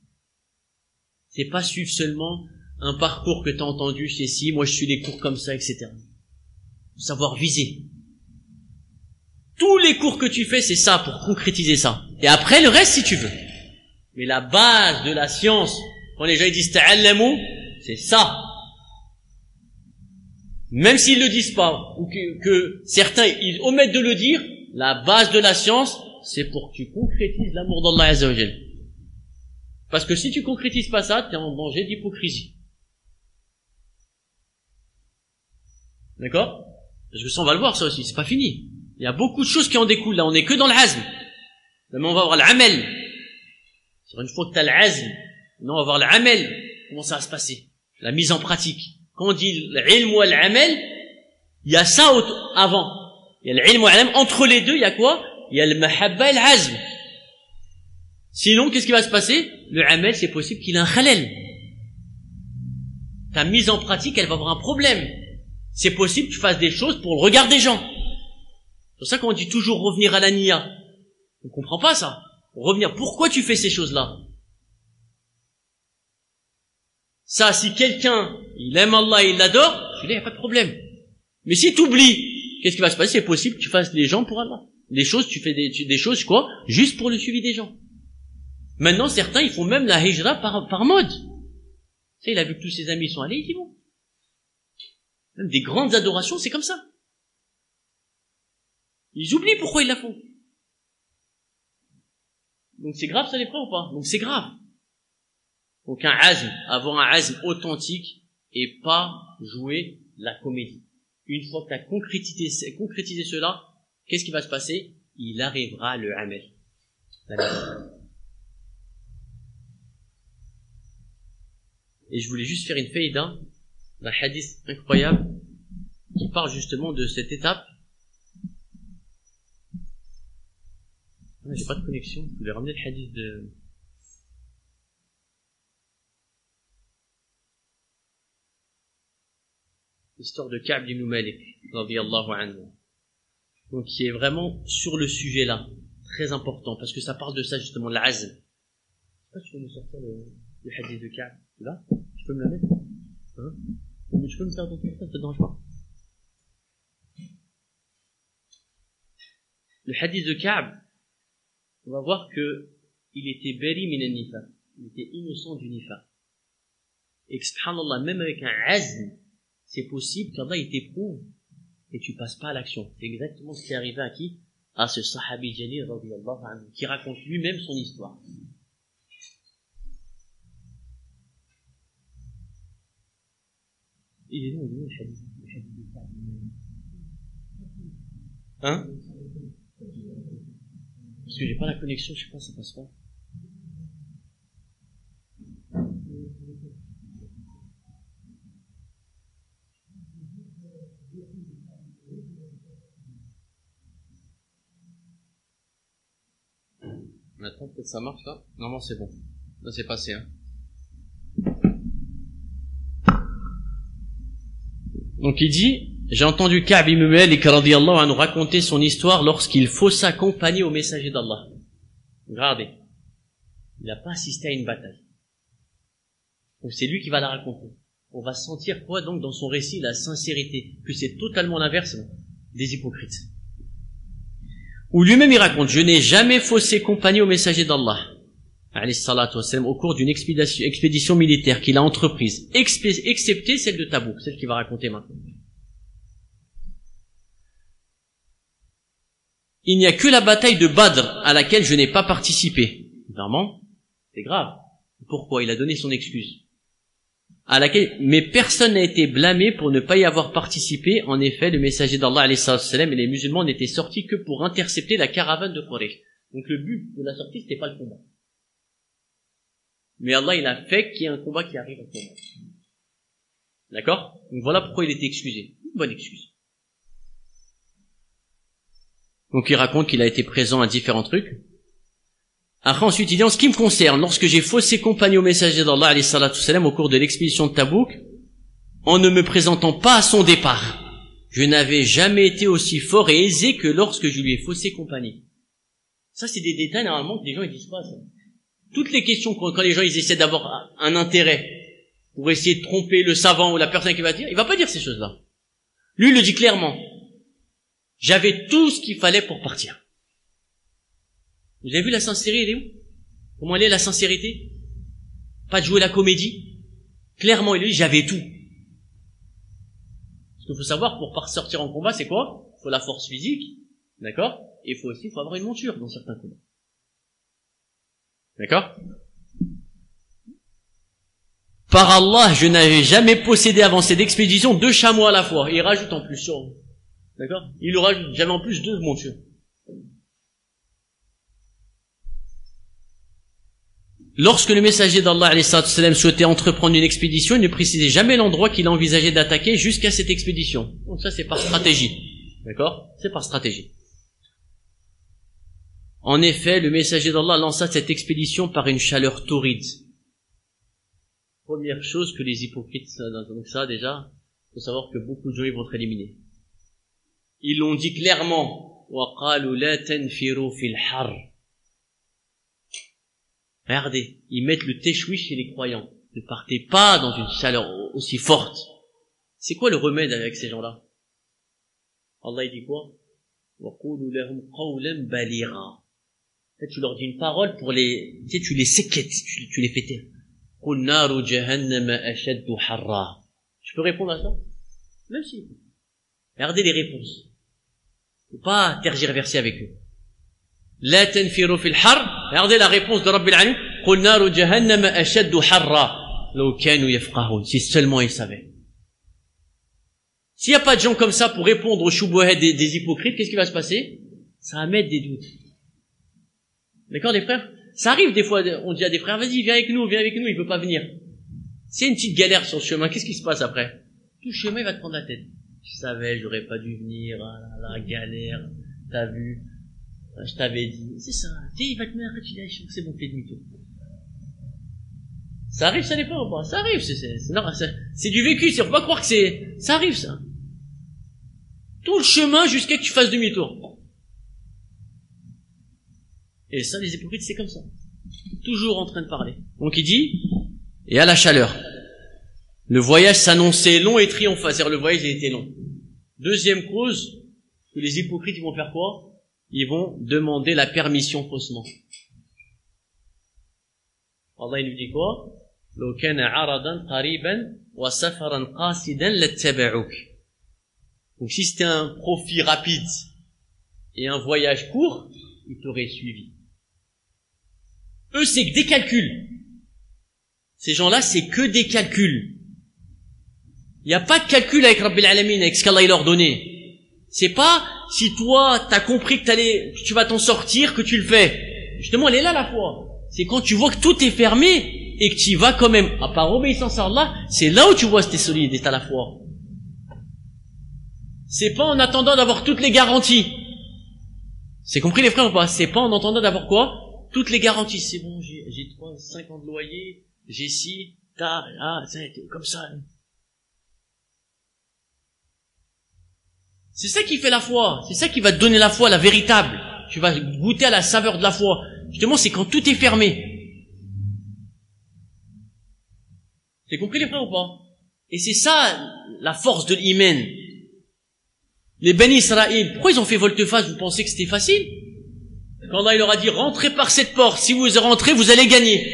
C'est pas suivre seulement un parcours que tu as entendu chez si, moi je suis des cours comme ça, etc. Faut savoir viser. Tous les cours que tu fais, c'est ça, pour concrétiser ça. Et après, le reste, si tu veux. Mais la base de la science, Quand les gens ils disent ta'allamu, c'est ça. Même s'ils le disent pas, ou que certains ils omettent de le dire, la base de la science, c'est pour que tu concrétises l'amour d'Allah Azza wa Jal. Parce que si tu concrétises pas ça, tu es en danger d'hypocrisie. D'accord? Parce que ça, on va le voir, ça aussi, c'est pas fini. Il y a beaucoup de choses qui en découlent, là, on est que dans l'azm. Là, mais on va voir l'amel. C'est une fois que tu as l'azm, non, on va voir l'amel. Comment ça va se passer? La mise en pratique. Quand on dit l'ilm ou l'amel, il y a ça avant. Il y a l'ilm ou l'amel. Entre les deux, il y a quoi? Il y a le mahabba et l'azm. Sinon, qu'est-ce qui va se passer? Le amel, c'est possible qu'il ait un khalal. Ta mise en pratique, elle va avoir un problème. C'est possible que tu fasses des choses pour le regard des gens. C'est pour ça qu'on dit toujours revenir à la niya. On comprend pas ça. Revenir. Pourquoi tu fais ces choses-là? Ça, si quelqu'un, il aime Allah et il l'adore, celui-là, il n'y a pas de problème. Mais si tu oublies, qu'est-ce qui va se passer? C'est possible que tu fasses les gens pour Allah. Les choses, tu fais des choses, quoi? Juste pour le suivi des gens. Maintenant, certains, ils font même la hijra par mode. Tu sais, il a vu que tous ses amis sont allés, il dit bon. Même des grandes adorations, c'est comme ça. Ils oublient pourquoi ils la font. Donc c'est grave, ça les prend ou pas? Donc c'est grave. Donc avoir un azm authentique et pas jouer la comédie. Une fois que tu as concrétisé cela, qu'est-ce qui va se passer? Il arrivera le amel. Et je voulais juste faire une faïda d'un hadith incroyable qui parle justement de cette étape. Ah, j'ai pas de connexion, je voulais ramener le hadith de... l'histoire de Ka'b ibn Malik, radiyallahu anhu. Donc qui est vraiment sur le sujet là, très important, parce que ça parle de ça justement, l'azm. Je sais pas si tu peux me sortir le hadith de Ka'b, là? Tu peux me la mettre? Hein? Mais tu peux me faire d'autres choses, ça te dérange pas? Le hadith de Ka'b, on va voir que il était bari min al-nifaq, il était innocent du nifaq. Et que subhanallah, même avec un azm, c'est possible qu'Allah il t'éprouve et tu passes pas à l'action. C'est exactement ce qui est arrivé à qui? À ce sahabi jalil radiyallahu anhu, qui raconte lui-même son histoire. Il est long, le hadith de Ka'b. Hein? Parce que j'ai pas la connexion, je sais pas, ça passe pas. Maintenant, peut-être ça marche là? Non, c'est bon. Là, c'est passé, hein. Donc il dit, j'ai entendu Ka'b ibn Malik radiyallahu anhu raconter son histoire lorsqu'il faut s'accompagner au messager d'Allah. Regardez. Il n'a pas assisté à une bataille. Donc c'est lui qui va la raconter. On va sentir quoi donc dans son récit? La sincérité. Que c'est totalement l'inverse des hypocrites. Où lui-même il raconte, je n'ai jamais faussé compagnie au messager d'Allah, alayhi salatu wassalam, au cours d'une expédition militaire qu'il a entreprise, excepté celle de Tabouk, celle qu'il va raconter maintenant. Il n'y a que la bataille de Badr à laquelle je n'ai pas participé. Vraiment, c'est grave. Pourquoi? Il a donné son excuse. Mais personne n'a été blâmé pour ne pas y avoir participé. En effet, le messager d'Allah alayhi salam et les musulmans n'étaient sortis que pour intercepter la caravane de Quraysh. Donc le but de la sortie, c'était pas le combat. Mais Allah, il a fait qu'il y ait un combat qui arrive à ce moment. D'accord? Donc voilà pourquoi il était excusé. Une bonne excuse. Donc il raconte qu'il a été présent à différents trucs. Après, ensuite, il dit, en ce qui me concerne, lorsque j'ai faussé compagnie au messager d'Allah, alayhi salatu salam, au cours de l'expédition de Tabouk, en ne me présentant pas à son départ, je n'avais jamais été aussi fort et aisé que lorsque je lui ai faussé compagnie. Ça, c'est des détails, normalement, que les gens, ils disent pas, ça. Toutes les questions, quand les gens, ils essaient d'avoir un intérêt pour essayer de tromper le savant ou la personne qui va dire, il va pas dire ces choses-là. Lui, il le dit clairement. J'avais tout ce qu'il fallait pour partir. Vous avez vu la sincérité, elle est où? Comment elle est la sincérité? pas de jouer la comédie. Clairement, il lui dit, j'avais tout. Ce qu'il faut savoir, pour sortir en combat, c'est quoi? Il faut la force physique, d'accord? Et il faut avoir une monture dans certains combats. D'accord? Par Allah, je n'avais jamais possédé avant cette expédition 2 chameaux à la fois. Et il rajoute en plus sur, d'accord? Il le rajoute, j'avais en plus 2 montures. Lorsque le messager d'Allah alayhi salam souhaitait entreprendre une expédition, il ne précisait jamais l'endroit qu'il envisageait d'attaquer jusqu'à cette expédition. Donc ça, c'est par stratégie. D'accord? C'est par stratégie. En effet, le messager d'Allah lança cette expédition par une chaleur torride. Première chose que les hypocrites, donc ça déjà, faut savoir que beaucoup de gens ils vont être éliminés. Ils l'ont dit clairement. وَقَالُوا لَا تَنْفِرُوا فِي الْحَرِّ. Regardez, ils mettent le téchouï chez les croyants. Ne partez pas dans une chaleur aussi forte. C'est quoi le remède avec ces gens-là? Allah il dit quoi? وَقُولُوا لَهُمْ قَوْلًا بَلِيغًا. En fait, tu leur dis une parole pour les, tu sais, tu les séquettes, tu les fais taire. قُلْ نَارُ جَهَنَّمَ أَشَدُّ حَرًّا. Je peux répondre à ça? Même si. Regardez les réponses. Faut pas tergiverser avec eux. لا تنفروا في الحر. Regardez la réponse de Rabbil Alamin. قُلْ نَارُ جَهَنَّمَ أَشَدُّ حَرًّا لَوْ كَانُوا يَفْقَهُونَ. Si seulement ils savaient. S'il n'y a pas de gens comme ça pour répondre aux choubouahs des hypocrites, qu'est-ce qui va se passer? Ça va mettre des doutes. D'accord, les frères? Ça arrive des fois, on dit à des frères, vas-y, viens avec nous, il peut pas venir. S'il y a une petite galère sur le chemin, qu'est-ce qui se passe après? Tout le chemin, il va te prendre la tête. Je savais, j'aurais pas dû venir, ah là là, galère, t'as vu, je t'avais dit, c'est ça, il va te mettre, c'est bon, fais demi-tour. Ça arrive, ça n'est pas ou pas? Ça arrive, c'est du vécu, faut pas croire que ça arrive, ça. Tout le chemin jusqu'à que tu fasses demi-tour. Et ça, les hypocrites, c'est comme ça. Toujours en train de parler. Donc il dit, et à la chaleur. Le voyage s'annonçait long et triomphant, c'est-à-dire le voyage a été long. Deuxième cause, que les hypocrites ils vont faire quoi? Ils vont demander la permission faussement. Allah il nous dit quoi? لو كان عرضا قريبا وسفرا قاصدا لاتبعوك. Donc si c'était un profit rapide et un voyage court, ils t'auraient suivi. Eux, c'est que des calculs. Ces gens-là, c'est que des calculs. Il n'y a pas de calcul avec Rabbil Alamin, avec ce qu'Allah leur donnait. C'est pas si toi, t'as compris que tu vas t'en sortir, que tu le fais. Justement, elle est là la foi. C'est quand tu vois que tout est fermé et que tu y vas quand même, à part obéissance à Allah, c'est là où tu vois si t'es solide et t'as la foi. C'est pas en attendant d'avoir toutes les garanties. C'est compris les frères ou pas? C'est pas en attendant d'avoir quoi? Toutes les garanties. C'est bon, j'ai 5 ans de loyer, j'ai ci, comme ça. C'est ça qui fait la foi. C'est ça qui va te donner la foi, la véritable. Tu vas goûter à la saveur de la foi. Justement, c'est quand tout est fermé. C'est compris les frères ou pas? Et c'est ça, la force de l'iman. Les Bani Israël, pourquoi ils ont fait volte-face? Vous pensez que c'était facile? Quand Allah il leur a dit, rentrez par cette porte, si vous rentrez, vous allez gagner.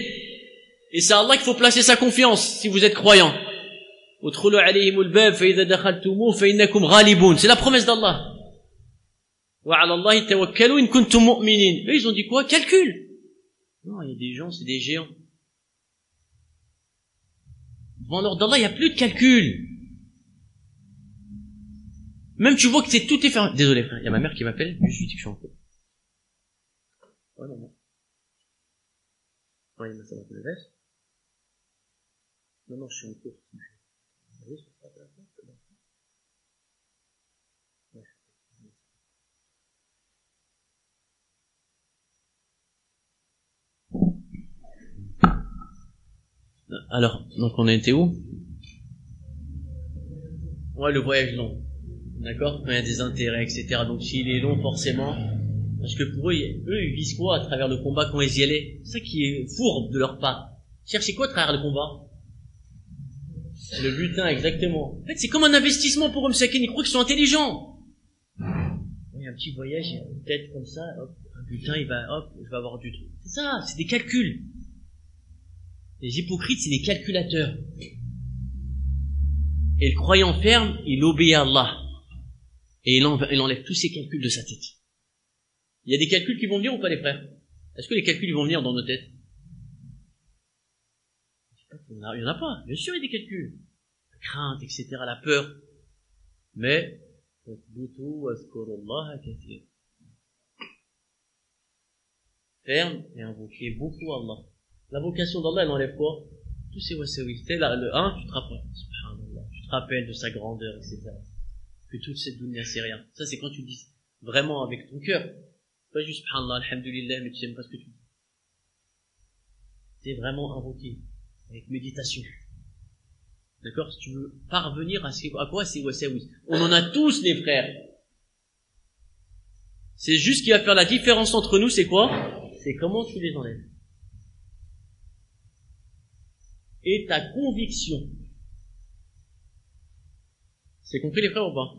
Et c'est à Allah qu'il faut placer sa confiance, si vous êtes croyant. C'est la promesse d'Allah. Eux, ils ont dit quoi? Calcul. Non, il y a des gens, c'est des géants. Devant l'ordre d'Allah, il n'y a plus de calcul. Même tu vois que c'est tout est fermé. Désolé frère, il y a ma mère qui m'appelle, je suis dit que je suis en cours. Ouais, non. Ouais, ça m'appelle le veste. Non, je suis en cours. Alors, donc on a été où? Ouais, le voyage long. D'accord? Il y a des intérêts, etc. Donc s'il est long, forcément, parce que pour eux, ils visent quoi à travers le combat quand ils y allaient? C'est ça qui est fourbe de leur part. Cherchez quoi à travers le combat? Le butin, exactement. En fait, c'est comme un investissement pour eux, Msakin. Ils croient qu'ils sont intelligents. Il y a un petit voyage, il y a une tête comme ça, hop, un butin, je vais avoir du truc. C'est ça, c'est des calculs. Les hypocrites, c'est des calculateurs. Et le croyant ferme, il obéit à Allah. Et il enlève tous ses calculs de sa tête. Il y a des calculs qui vont venir ou pas, les frères? Est-ce que les calculs vont venir dans nos têtes? Il n'y en a pas. Bien sûr, il y a des calculs. La crainte, etc., la peur. Mais, ferme et invoquez beaucoup Allah. L'invocation d'Allah, elle enlève quoi? Tous ces wasawi. Le 1, tu te rappelles. Subhanallah. Tu te rappelles de sa grandeur, etc. Que toute cette dunya, c'est rien. Ça, c'est quand tu dis vraiment avec ton cœur. Pas juste subhanallah, alhamdulillah, mais tu n'aimes pas ce que tu dis. C'est vraiment invoqué. Avec méditation. D'accord? Si tu veux parvenir à quoi c'est wasawi. On en a tous, les frères. C'est juste ce qui va faire la différence entre nous, c'est quoi? C'est comment tu les enlèves. Et ta conviction. C'est compris, les frères, ou pas?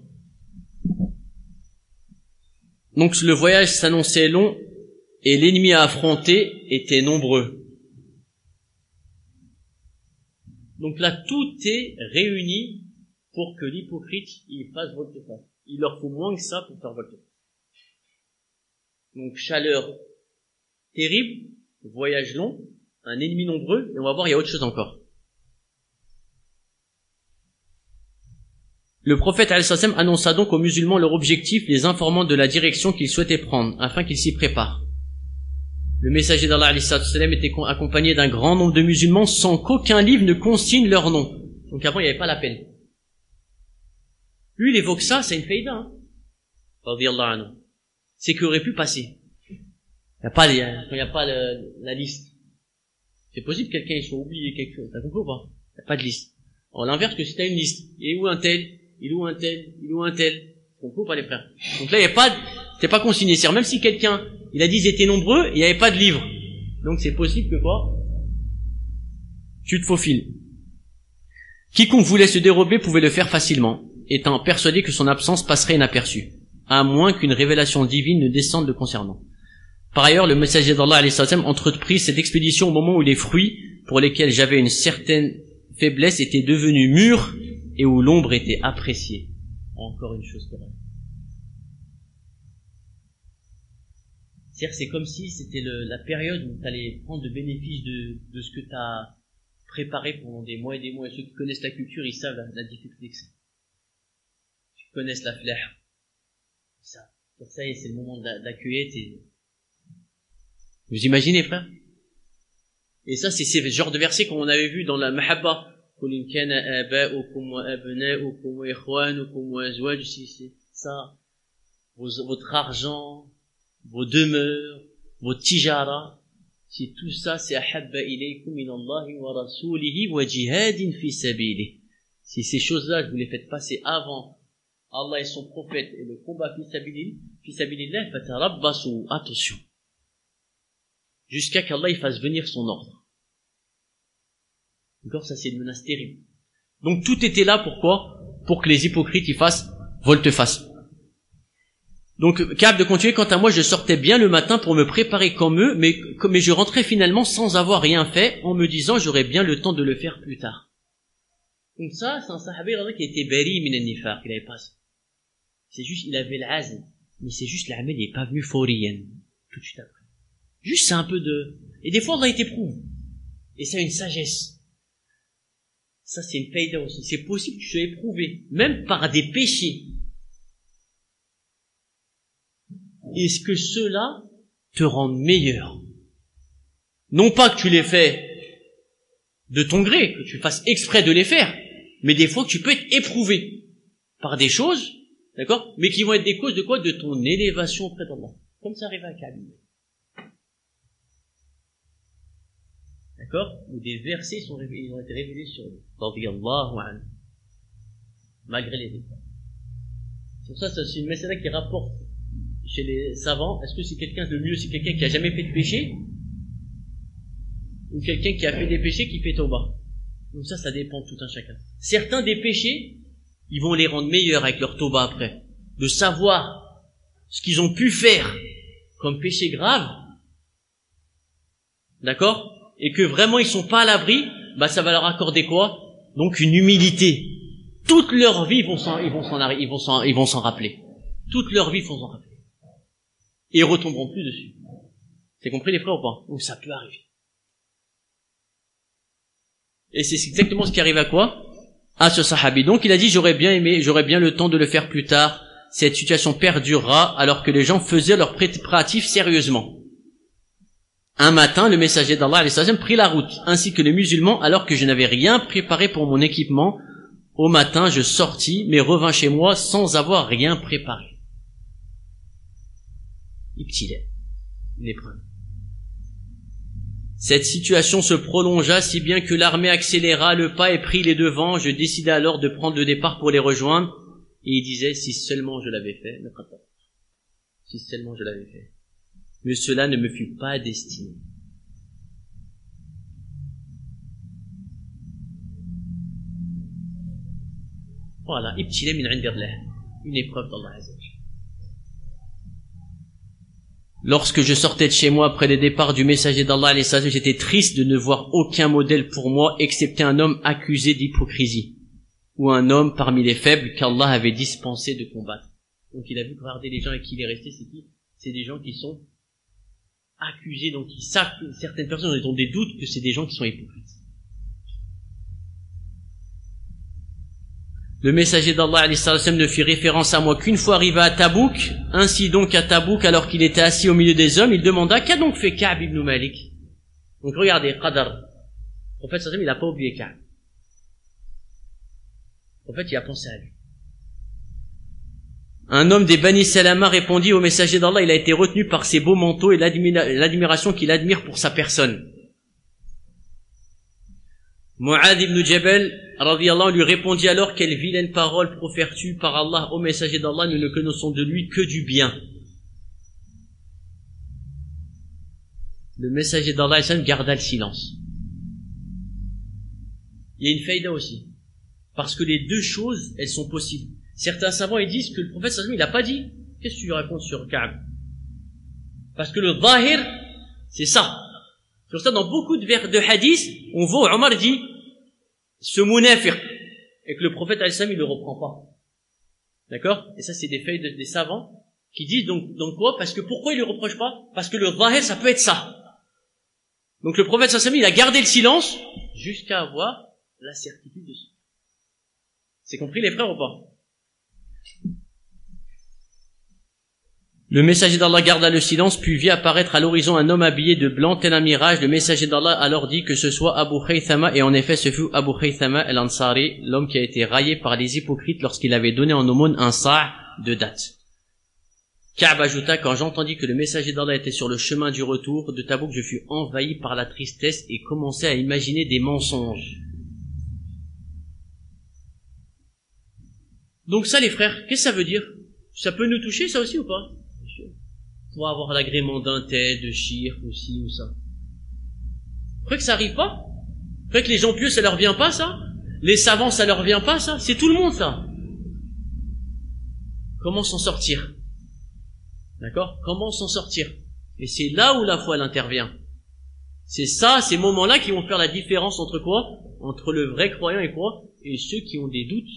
Donc le voyage s'annonçait long et l'ennemi à affronter était nombreux. Donc là, tout est réuni pour que l'hypocrite il fasse volte-face. Il leur faut moins que ça pour faire volte-face. Donc chaleur terrible, voyage long, un ennemi nombreux, et on va voir, il y a autre chose encore. Le prophète ﷺ annonça donc aux musulmans leur objectif, les informant de la direction qu'ils souhaitaient prendre, afin qu'ils s'y préparent. Le messager d'Allah ﷺ était accompagné d'un grand nombre de musulmans sans qu'aucun livre ne consigne leur nom. Donc avant, il n'y avait pas l'appel. Lui, il évoque ça, c'est une faïda, hein. Radiyallahu anhu. C'est qu'il aurait pu passer. Il n'y a pas la liste. C'est possible que quelqu'un soit oublié quelque chose. T'as compris ou pas? Il n'y a pas de liste. En l'inverse, que si t'as une liste, il est où un tel? Il est où un tel? Il est où un tel? On coupe pas les frères. Donc là, il n'y a pas, c'est pas consigné. C'est-à-dire, même si quelqu'un, il a dit ils étaient nombreux, il n'y avait pas de livre. Donc c'est possible que quoi? Tu te faufiles. Quiconque voulait se dérober pouvait le faire facilement, étant persuadé que son absence passerait inaperçue, à moins qu'une révélation divine ne descende le concernant. Par ailleurs, le messager d'Allah alayhi salam entreprit cette expédition au moment où les fruits, pour lesquels j'avais une certaine faiblesse, étaient devenus mûrs et où l'ombre était appréciée. Encore une chose correcte. C'est-à-dire, c'est comme si c'était la période où tu allais prendre le bénéfice de ce que tu as préparé pendant des mois et des mois. Et ceux qui connaissent la culture, ils savent la difficulté que c'est. Ils connaissent la flair. Ça y est, c'est le moment d'accueillir. Vous imaginez, frère? Et ça, c'est ce genre de verset qu'on avait vu dans la Mahabba. C'est ça. Votre argent, vos demeures, vos tijara, c'est tout ça, c'est ahabba ilaykum min Allahi wa rasulihi wa jihadin fi sabilihi. Si ces choses-là, je vous les faites passer avant Allah et son prophète et le combat fi sabilillah, fatarabbasu, attention. Jusqu'à qu'Allah il fasse venir son ordre. D'accord, ça c'est une menace terrible. Donc tout était là pourquoi? Pour que les hypocrites y fassent volte-face. Donc capable de continuer, quant à moi je sortais bien le matin pour me préparer comme eux, mais je rentrais finalement sans avoir rien fait, en me disant j'aurais bien le temps de le faire plus tard. Donc ça, c'est un sahabi qui était bari min an-nifaq, il avait pas ça. C'est juste, il avait l'azm, mais c'est juste l'amel, il est pas venu fawriyan, tout de suite après. Juste c'est un peu de... Et des fois Allah il t'éprouve. Et ça a une sagesse. Ça c'est une faïda aussi. C'est possible que tu sois éprouvé, même par des péchés. Est-ce que ceux-là te rendent meilleur? Non pas que tu les fais de ton gré, que tu fasses exprès de les faire, mais des fois que tu peux être éprouvé par des choses, d'accord, mais qui vont être des causes de quoi? De ton élévation auprès d'Allah. Comme ça arrive à Kabil. D'accord? Où des versets ils ont été révélés sur lui. Malgré les épreuves. C'est pour ça, c'est une message qui rapporte chez les savants. Est-ce que c'est quelqu'un de mieux? C'est quelqu'un qui a jamais fait de péché? Ou quelqu'un qui a fait des péchés qui fait tauba? Donc ça dépend de tout un chacun. Certains des péchés, ils vont les rendre meilleurs avec leur tauba après. De savoir ce qu'ils ont pu faire comme péché grave. D'accord? et que vraiment ils sont pas à l'abri, bah ça va leur accorder quoi? Donc une humilité. Toute leur vie ils vont s'en rappeler. Toute leur vie ils vont s'en rappeler. Et ils retomberont plus dessus. C'est compris les frères ou pas? Ou ça peut arriver. Et c'est exactement ce qui arrive à quoi? À ce sahabi. Donc il a dit j'aurais bien le temps de le faire plus tard. Cette situation perdurera alors que les gens faisaient leurs préparatifs sérieusement. Un matin, le messager d'Allah prit la route, ainsi que les musulmans, alors que je n'avais rien préparé pour mon équipement. Au matin, je sortis, mais revins chez moi sans avoir rien préparé. Une épreuve. Cette situation se prolongea si bien que l'armée accéléra le pas et prit les devants. Je décidai alors de prendre le départ pour les rejoindre. Et il disait, si seulement je l'avais fait, si seulement je l'avais fait. Mais cela ne me fut pas destiné. Voilà, ibtilā min 'indillah, une épreuve d'Allah Azza wa Jalla. Lorsque je sortais de chez moi après le départ du messager d'Allah, j'étais triste de ne voir aucun modèle pour moi, excepté un homme accusé d'hypocrisie, ou un homme parmi les faibles qu'Allah avait dispensé de combattre. Donc il a vu regarder les gens avec qui il est resté, c'est qui? C'est des gens qui sont accusés, donc ils savent que certaines personnes ont des doutes que c'est des gens qui sont hypocrites. Le messager d'Allah ne fit référence à moi qu'une fois arrivé à Tabouk. Ainsi donc à Tabouk, alors qu'il était assis au milieu des hommes, il demanda qu'a donc fait Ka'b ibn Malik. Donc regardez, Qadar. Le prophète sallallahu alayhi wa sallam, il n'a pas oublié Ka'b. En fait, il a pensé à lui. Un homme des Bani Salama répondit au messager d'Allah, il a été retenu par ses beaux manteaux et l'admiration qu'il admire pour sa personne. Mu'adh ibn Jabal, radiyallahu anhu, lui répondit alors, quelle vilaine parole profères-tu par Allah au messager d'Allah, nous ne connaissons de lui que du bien. Le messager d'Allah garda le silence. Il y a une faïda aussi. Parce que les deux choses, elles sont possibles. Certains savants, ils disent que le prophète sallallahu alayhi wa sallam, il n'a pas dit. Qu'est-ce que tu lui racontes sur Ka'b? Parce que le zahir, c'est ça. Sur ça, dans beaucoup de hadiths, on voit Omar dit, ce munafiq, et que le prophète sallallahu alayhi wa sallam, il le reprend pas. D'accord? Et ça, c'est des feuilles des savants, qui disent donc quoi? Parce que pourquoi il le reproche pas? Parce que le zahir, ça peut être ça. Donc le prophète sallallahu alayhi wa sallam, il a gardé le silence, jusqu'à avoir la certitude de ça. C'est compris les frères ou pas? Le messager d'Allah garda le silence, puis vit apparaître à l'horizon un homme habillé de blanc tel un mirage. Le messager d'Allah alors dit que ce soit Abu Khaythama, et en effet ce fut Abu Khaythama al-Ansari, l'homme qui a été raillé par les hypocrites lorsqu'il avait donné en aumône un sa' de date. Ka'b ajouta, quand j'entendis que le messager d'Allah était sur le chemin du retour de Tabouk, je fus envahi par la tristesse et commençai à imaginer des mensonges. Donc ça les frères, qu'est-ce que ça veut dire? Ça peut nous toucher ça aussi ou pas? Pour avoir l'agrément d'un tel, de shirk ou ci ou ça. Vous croyez que ça arrive pas? Vous croyez que les gens pieux ça leur vient pas ça? Les savants ça leur vient pas ça? C'est tout le monde ça. Comment s'en sortir? D'accord? Comment s'en sortir? Et c'est là où la foi elle intervient. C'est ça, ces moments-là qui vont faire la différence entre quoi? Entre le vrai croyant et quoi? Et ceux qui ont des doutes.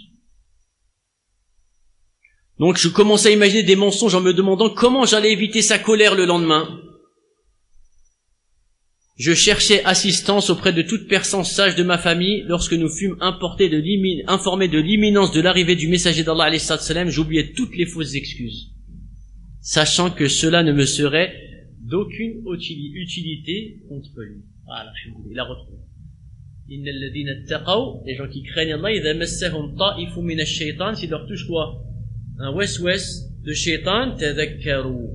Donc je commençais à imaginer des mensonges en me demandant comment j'allais éviter sa colère le lendemain. Je cherchais assistance auprès de toute personne sage de ma famille. Lorsque nous fûmes informés de l'imminence de l'arrivée du messager d'Allah alayhi salam, j'oubliais toutes les fausses excuses, sachant que cela ne me serait d'aucune utilité contre lui. Voilà, il a retrouvé. Innal ladhina ittaqaw, les gens qui craignent Allah, idha massahum ta'ifun min ash-shaytan, s'il leur touche quoi? Un wes-wes de shaitan, tadhakkaru,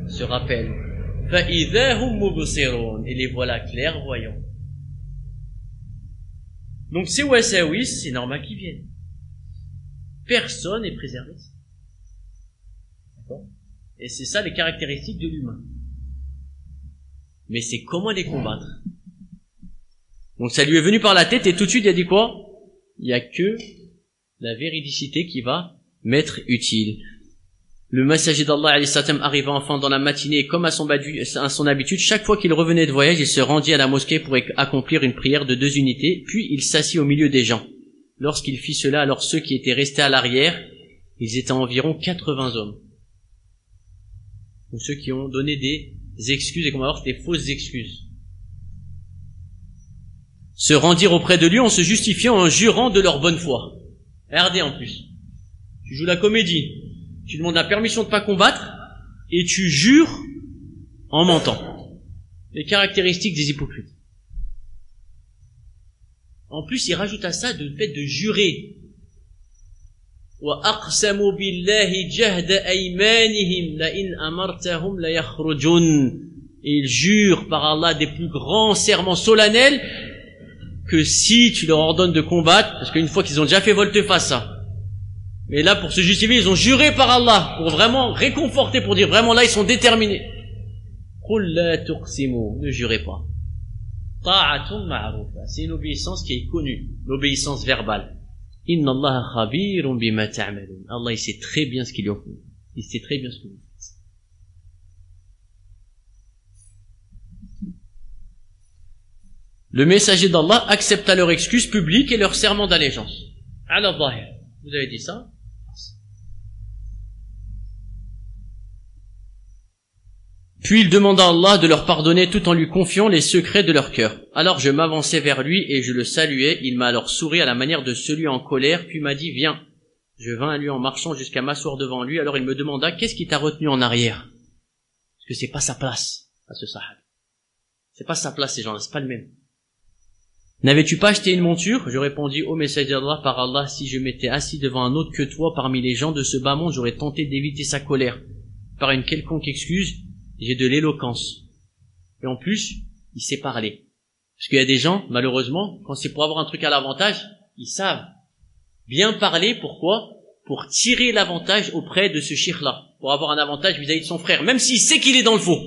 se rappelle. Fa'idha hum mubsirun, et les voilà clairvoyants. Donc ces wes-wes, c'est normal qu'ils viennent. Personne n'est préservé. D'accord? Et c'est ça les caractéristiques de l'humain. Mais c'est comment les combattre. Donc ça lui est venu par la tête et tout de suite il a dit quoi? Il y a que la véridicité qui va m'être utile. Le messager d'Allah alayhi salam arriva enfin dans la matinée et comme à son habitude, chaque fois qu'il revenait de voyage, il se rendit à la mosquée pour accomplir une prière de 2 unités, puis il s'assit au milieu des gens. Lorsqu'il fit cela, alors ceux qui étaient restés à l'arrière, ils étaient environ 80 hommes. Donc ceux qui ont donné des excuses, et qu'on va voir des fausses excuses, se rendirent auprès de lui en se justifiant, en jurant de leur bonne foi. Regardez en plus. Tu joues la comédie. Tu demandes la permission de pas combattre et tu jures en mentant. Les caractéristiques des hypocrites. En plus, il rajoute à ça le fait de jurer. وَأَقْسَمُوا بِاللَّهِ جَهْدَ أَيْمَانِهِمْ لَإِنْ أَمَرْتَهُمْ لَيَخْرُجُونَ. Et ils jurent par Allah des plus grands serments solennels que si tu leur ordonnes de combattre, parce qu'une fois qu'ils ont déjà fait volte-face ça. Mais là, pour se justifier, ils ont juré par Allah, pour vraiment réconforter, pour dire vraiment là, ils sont déterminés. قُلْ لَا تُقْسِمُوا. Ne jurez pas. طَاعَةٌ مَعْرُوفَةٌ. C'est une obéissance qui est connue, l'obéissance verbale. Inna Allah khabirun bima ta'malun. Allah, il sait très bien ce qu'il y a. Il sait très bien ce que vous faites. Le messager d'Allah accepta leur excuse publique et leur serment d'allégeance. Ala dhahir. Vous avez dit ça? Puis il demanda à Allah de leur pardonner tout en lui confiant les secrets de leur cœur. Alors je m'avançai vers lui et je le saluai. Il m'a alors souri à la manière de celui en colère, puis m'a dit « Viens ». Je vins à lui en marchant jusqu'à m'asseoir devant lui. Alors il me demanda « Qu'est-ce qui t'a retenu en arrière ?» Parce que c'est pas sa place à ce sahabi. C'est pas sa place ces gens-là, c'est pas le même. « N'avais-tu pas acheté une monture ?» Je répondis « Ô messager d'Allah, par Allah, si je m'étais assis devant un autre que toi parmi les gens de ce bas monde, j'aurais tenté d'éviter sa colère. Par une quelconque excuse, j'ai de l'éloquence. Et en plus, il sait parler. Parce qu'il y a des gens, malheureusement, quand c'est pour avoir un truc à l'avantage, ils savent bien parler. Pourquoi? Pour tirer l'avantage auprès de ce shirk-là. Pour avoir un avantage vis-à-vis de son frère. Même s'il sait qu'il est dans le faux.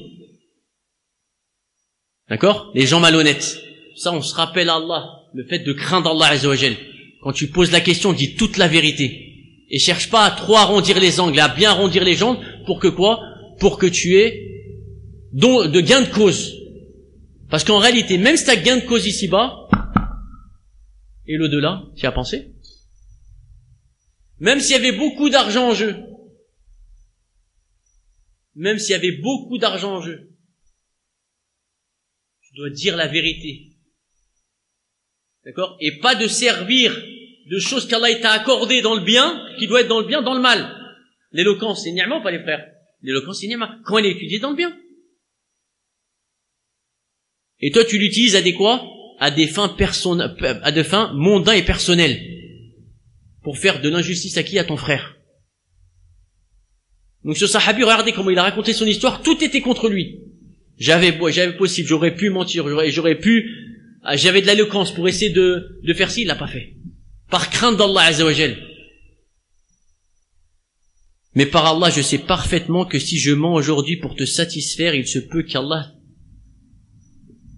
D'accord? Les gens malhonnêtes. Ça, on se rappelle Allah. Le fait de craindre Allah Azza wa Jal. Quand tu poses la question, dis toute la vérité. Et cherche pas à trop arrondir les angles, à bien arrondir les jambes. Pour que quoi? Pour que tu aies de gain de cause. Parce qu'en réalité, même si tu as gain de cause ici-bas, et l'au-delà, tu y as pensé? Même s'il y avait beaucoup d'argent en jeu, même s'il y avait beaucoup d'argent en jeu, tu dois dire la vérité. D'accord? Et pas de servir de choses qu'Allah t'a accordées dans le bien, qui doit être dans le bien, dans le mal. L'éloquence, c'est ni'ma ou pas les frères? L'éloquence, c'est ni'ma. Quand elle est étudiée dans le bien. Et toi, tu l'utilises à des quoi? À des fins à des fins mondains et personnelles. Pour faire de l'injustice à qui? À ton frère. Donc ce sahabi, regardez comment il a raconté son histoire, tout était contre lui. J'avais possible, j'aurais pu mentir, j'avais de l'éloquence pour essayer de faire ci, il l'a pas fait. Par crainte d'Allah Azza wa Jal. Mais par Allah, je sais parfaitement que si je mens aujourd'hui pour te satisfaire, il se peut qu'Allah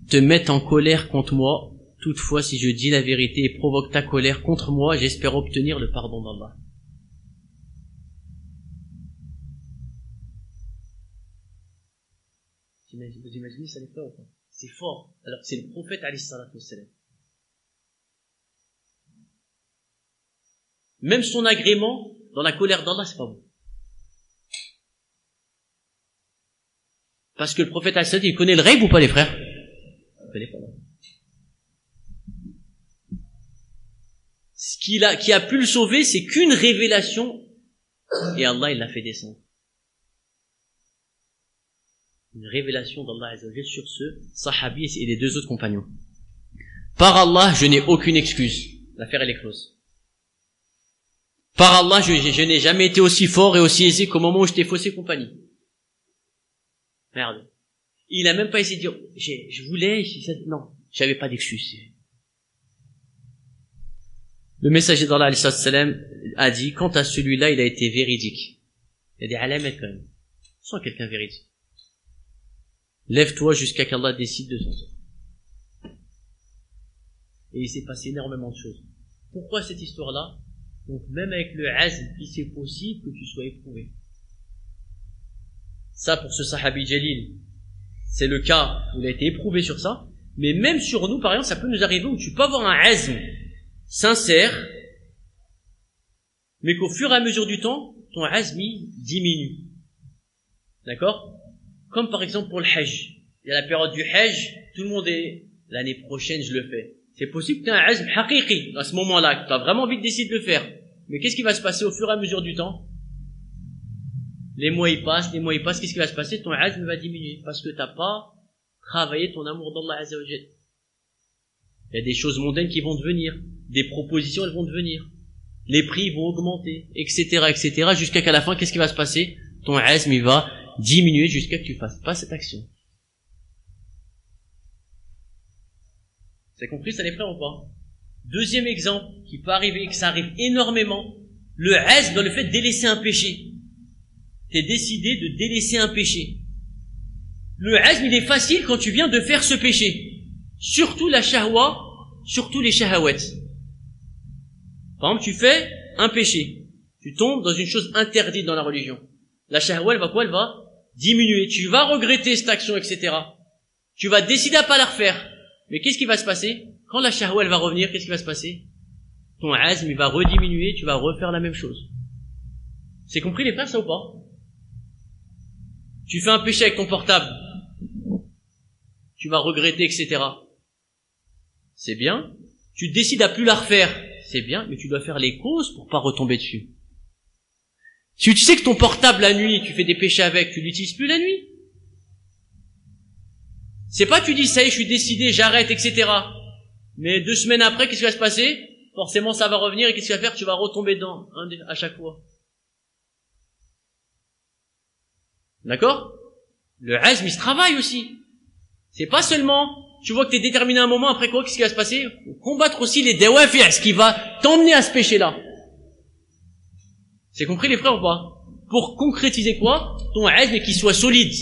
te mette en colère contre moi. Toutefois, si je dis la vérité et provoque ta colère contre moi, j'espère obtenir le pardon d'Allah. Vous imaginez ça les frères ou pas? C'est fort. Alors que c'est le prophète alayhi salatu wassalam. Même son agrément dans la colère d'Allah, c'est pas bon. Parce que le prophète alayhi salatu, il connaît le ghaib ou pas les frères? Il connaît pas. Ce qui a pu le sauver, c'est qu'une révélation, et Allah, il l'a fait descendre. Une révélation d'Allah Azza wa Jalla sur ce sahabi et les 2 autres compagnons. Par Allah, je n'ai aucune excuse. L'affaire, elle est close. Par Allah, je n'ai jamais été aussi fort et aussi aisé qu'au moment où je t'ai faussé compagnie. Merde. Il a même pas essayé de dire, je voulais, non, j'avais pas d'excuse. Le messager d'Allah alayhi salam a dit, quant à celui-là, il a été véridique. Il y a des alamettes quand même. Sans quelqu'un véridique. Lève-toi jusqu'à qu'Allah décide de son sort. Et il s'est passé énormément de choses. Pourquoi cette histoire-là? Donc même avec le azm, il c'est possible que tu sois éprouvé. Ça, pour ce sahabi jalil, c'est le cas où il a été éprouvé sur ça. Mais même sur nous, par exemple, ça peut nous arriver où tu peux avoir un azm sincère, mais qu'au fur et à mesure du temps, ton azm diminue. D'accord? Comme par exemple pour le hajj. Il y a la période du hajj, tout le monde est, l'année prochaine je le fais. C'est possible que tu aies un azm haqiqi à ce moment-là, que tu as vraiment envie de décider de le faire. Mais qu'est-ce qui va se passer au fur et à mesure du temps? Les mois y passent, qu'est-ce qui va se passer? Ton azm va diminuer, parce que t'as pas travaillé ton amour d'Allah Azza wa Jal. Il y a des choses mondaines qui vont devenir, des propositions elles vont devenir, les prix vont augmenter, etc., jusqu'à qu'à la fin, qu'est-ce qui va se passer? Ton azm il va diminuer jusqu'à que tu fasses pas cette action. C'est compris ça les frères ou pas? Deuxième exemple qui peut arriver, que ça arrive énormément, le azm dans le fait de délaisser un péché. T'es décidé de délaisser un péché. Le azm il est facile quand tu viens de faire ce péché. Surtout la shahwa, surtout les shahawat. Par exemple, tu fais un péché. Tu tombes dans une chose interdite dans la religion. La shahwa, elle va quoi? Elle va diminuer. Tu vas regretter cette action, etc. Tu vas décider à pas la refaire. Mais qu'est-ce qui va se passer? Quand la shahwa, elle va revenir, qu'est-ce qui va se passer? Ton azm, il va rediminuer, tu vas refaire la même chose. C'est compris les frères, ça ou pas? Tu fais un péché avec ton portable. Tu vas regretter, etc. C'est bien. Tu décides à plus la refaire. C'est bien, mais tu dois faire les causes pour pas retomber dessus. Si tu sais que ton portable la nuit, tu fais des péchés avec, tu l'utilises plus la nuit. C'est pas tu dis ça y est, je suis décidé, j'arrête, etc. Mais 2 semaines après, qu'est-ce qui va se passer? Forcément, ça va revenir et qu'est-ce que tu vas faire? Tu vas retomber dedans à chaque fois. D'accord? Le azm, il se travaille aussi. C'est pas seulement, tu vois que tu es déterminé un moment, après quoi, qu'est-ce qui va se passer? Combattre aussi les dawafir, ce qui va t'emmener à ce péché-là. C'est compris les frères ou pas? Pour concrétiser quoi? Ton azm qui soit solide.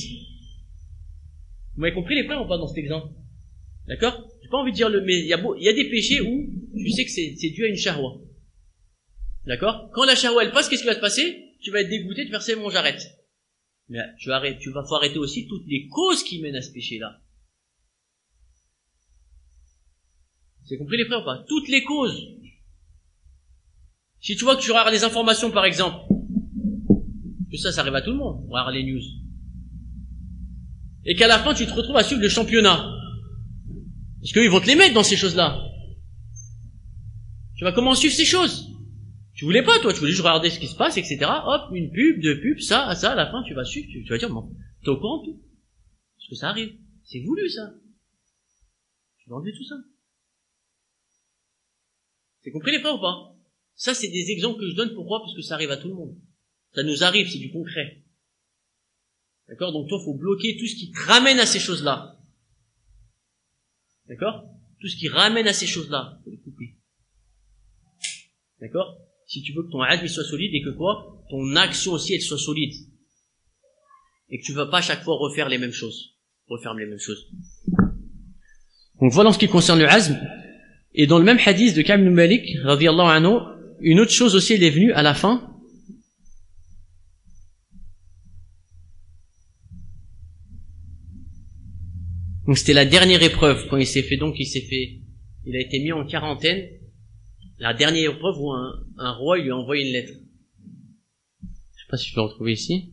Vous m'avez compris les frères ou pas dans cet exemple? D'accord? J'ai pas envie de dire mais il y a des péchés où tu sais que c'est dû à une shahwa. D'accord? Quand la shahwa elle passe, qu'est-ce qui va se passer? Tu vas être dégoûté de faire c'est bon, j'arrête. Mais faut arrêter aussi toutes les causes qui mènent à ce péché-là. C'est compris les frères ou pas? Toutes les causes. Si tu vois que tu regardes les informations par exemple, que ça arrive à tout le monde, on regarde les news, et qu'à la fin tu te retrouves à suivre le championnat, parce qu'ils vont te les mettre dans ces choses-là. Tu vas comment suivre ces choses? Tu voulais pas, toi, tu voulais juste regarder ce qui se passe, etc. Hop, une pub, 2 pubs, ça, à la fin, tu vas suivre, tu vas dire, bon, t'es au courant de tout. Parce que ça arrive. C'est voulu, ça. Tu vas enlever tout ça. C'est compris les frères ou pas? Ça, c'est des exemples que je donne, pourquoi? Parce que ça arrive à tout le monde. Ça nous arrive, c'est du concret. D'accord? Donc toi, faut bloquer tout ce qui te ramène à ces choses-là. D'accord? Tout ce qui ramène à ces choses-là, faut les couper. D'accord? Si tu veux que ton azm soit solide et que quoi? Ton action aussi elle soit solide. Et que tu ne vas pas à chaque fois refaire les mêmes choses. Donc voilà en ce qui concerne le azm. Et dans le même hadith de Ka'b ibn Malik, radiyallahu anhu, une autre chose aussi elle est venue à la fin. Donc c'était la dernière épreuve quand il a été mis en quarantaine. La dernière épreuve où un roi lui a envoyé une lettre. Je sais pas si je peux le retrouver ici.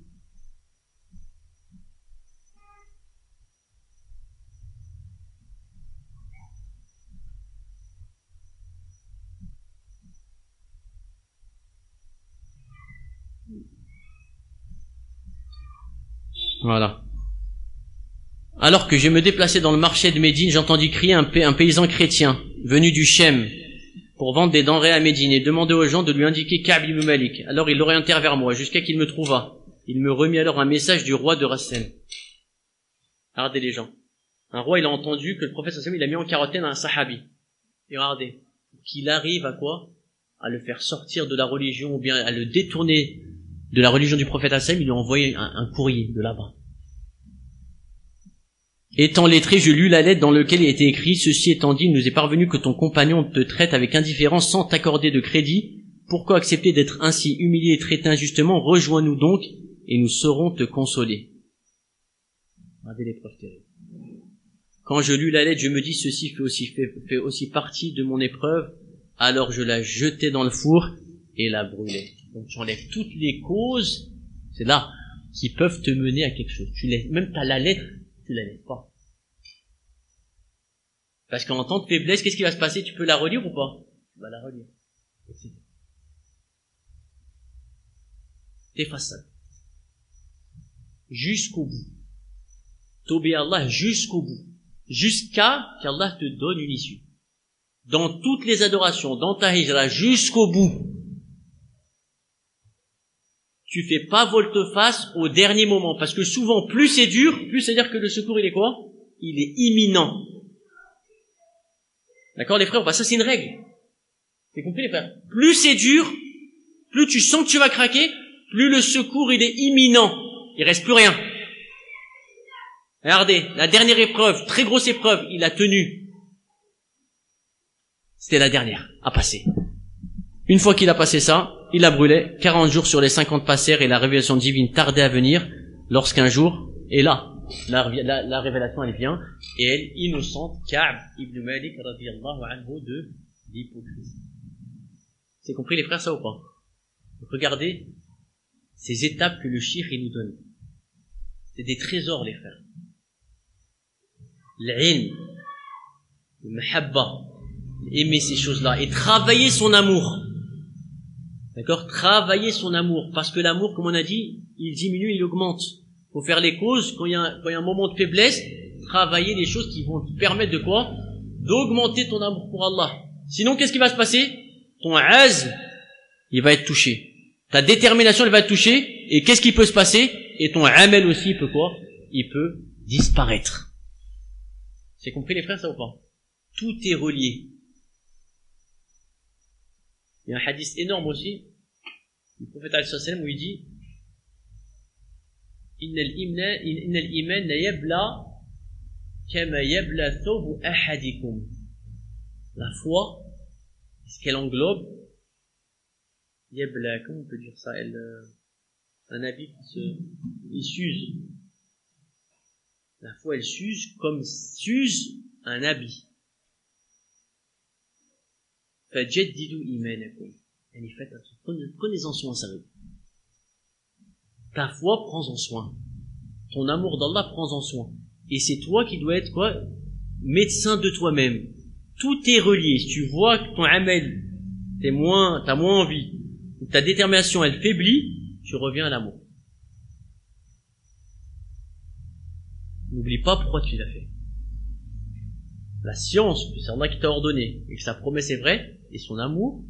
Voilà. Alors que je me déplaçais dans le marché de Médine, j'entendis crier un paysan chrétien venu du Chem pour vendre des denrées à Médine et demander aux gens de lui indiquer Ka'b ibn Malik. Alors ils l'orientèrent vers moi jusqu'à qu'il me trouvât. Il me remit alors un message du roi de Rassan. Regardez les gens. Un roi, il a entendu que le prophète sallallahu alayhi wa sallam, il a mis en quarantaine un sahabi. Et regardez, qu'il arrive à quoi? À le faire sortir de la religion ou bien à le détourner de la religion du prophète sallallahu alayhi wa sallam, il lui a envoyé un courrier de là-bas. Étant lettré, je lus la lettre dans laquelle il était écrit: ceci étant dit, il nous est parvenu que ton compagnon te traite avec indifférence sans t'accorder de crédit. Pourquoi accepter d'être ainsi humilié et traité injustement? Rejoins-nous donc et nous saurons te consoler. Regardez l'épreuve terrible. Quand je lus la lettre, je me dis, ceci fait aussi partie de mon épreuve, alors je la jetai dans le four et la brûlais. Donc j'enlève toutes les causes, c'est là, qui peuvent te mener à quelque chose. Même t'as la lettre, tu la laisses pas. Parce qu'en temps de faiblesse, qu'est-ce qui va se passer? Tu peux la relire ou pas? Tu vas la relire. T'effaces ça. Jusqu'au bout. T'obéis à Allah jusqu'au bout. Jusqu'à qu'Allah te donne une issue. Dans toutes les adorations, dans ta hijra, jusqu'au bout. Tu fais pas volte-face au dernier moment. Parce que souvent, plus c'est dur, plus c'est-à-dire que le secours, il est quoi? Il est imminent. D'accord, les frères? Bah, ça, c'est une règle. T'as compris, les frères? Plus c'est dur, plus tu sens que tu vas craquer, plus le secours, il est imminent. Il reste plus rien. Regardez, la dernière épreuve, très grosse épreuve, il a tenu. C'était la dernière à passer. Une fois qu'il a passé ça, il a brûlé. 40 jours sur les 50 passèrent et la révélation divine tardait à venir lorsqu'un jour, et là, la révélation elle vient, et elle, innocente, Ka'b ibn Malik radiyallahu anhu de l'hypocrisie. C'est compris les frères, ça ou pas? Regardez ces étapes que le shir il nous donne. C'est des trésors les frères. L'ilm, le mahabba, aimer ces choses-là et travailler son amour. D'accord? Travailler son amour. Parce que l'amour, comme on a dit, il diminue, il augmente. Faut faire les causes. Quand il y a un moment de faiblesse, travailler les choses qui vont te permettre de quoi? D'augmenter ton amour pour Allah. Sinon, qu'est-ce qui va se passer? Ton azm, il va être touché. Ta détermination, elle va être touchée. Et qu'est-ce qui peut se passer? Et ton amal aussi, il peut quoi? Il peut disparaître. C'est compris les frères, ça ou pas? Tout est relié. Il y a un hadith énorme aussi, du prophète al-sallam où il dit Innal iman la yabla kama yabla thawbu ahadikum. La foi, ce qu'elle englobe, yabla, comment on peut dire ça, un habit il s'use. La foi, elle s'use comme s'use un habit. Fajaddidu imanakum. Prenez-en soin, ça veut. Ta foi, prends-en soin. Ton amour d'Allah, prends-en soin. Et c'est toi qui dois être quoi? Médecin de toi-même. Tout est relié. Si tu vois que ton amal, t'as moins envie, ta détermination, elle faiblit, tu reviens à l'amour. N'oublie pas pourquoi tu l'as fait. La science, c'est Allah qui t'a ordonné, et que sa promesse est vraie, et son amour,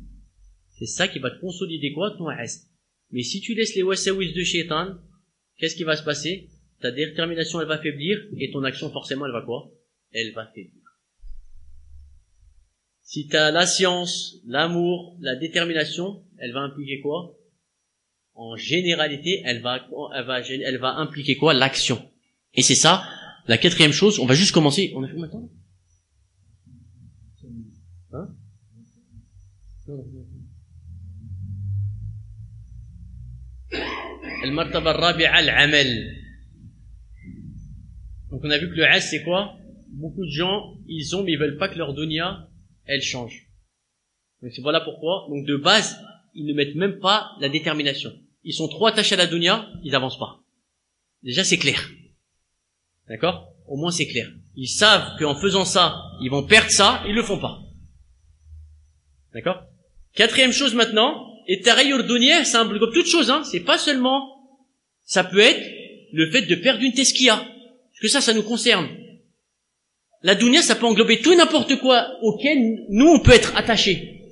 c'est ça qui va te consolider quoi? Ton reste. Mais si tu laisses les wasawis de shaitan, qu'est-ce qui va se passer? Ta détermination, elle va faiblir, et ton action, forcément, elle va quoi? Elle va faiblir. Si t'as la science, l'amour, la détermination, elle va impliquer quoi? En généralité, elle va impliquer quoi? L'action. Et c'est ça, la quatrième chose, on va juste commencer. On a fait combien de temps? Hein? Al-martaba al-rabi'a al-amal. Donc on a vu que le as c'est quoi? Beaucoup de gens, mais ils veulent pas que leur dunya, elle change. Donc c'est voilà pourquoi. Donc de base, ils ne mettent même pas la détermination. Ils sont trop attachés à la dunya, ils avancent pas. Déjà c'est clair. D'accord? Au moins c'est clair. Ils savent qu'en faisant ça, ils vont perdre ça, ils le font pas. D'accord? Quatrième chose maintenant, et tarayyur dunya, ça englobe toute chose, hein. C'est pas seulement, ça peut être le fait de perdre une teskia. Parce que ça nous concerne. La dunya, ça peut englober tout et n'importe quoi auquel nous on peut être attachés.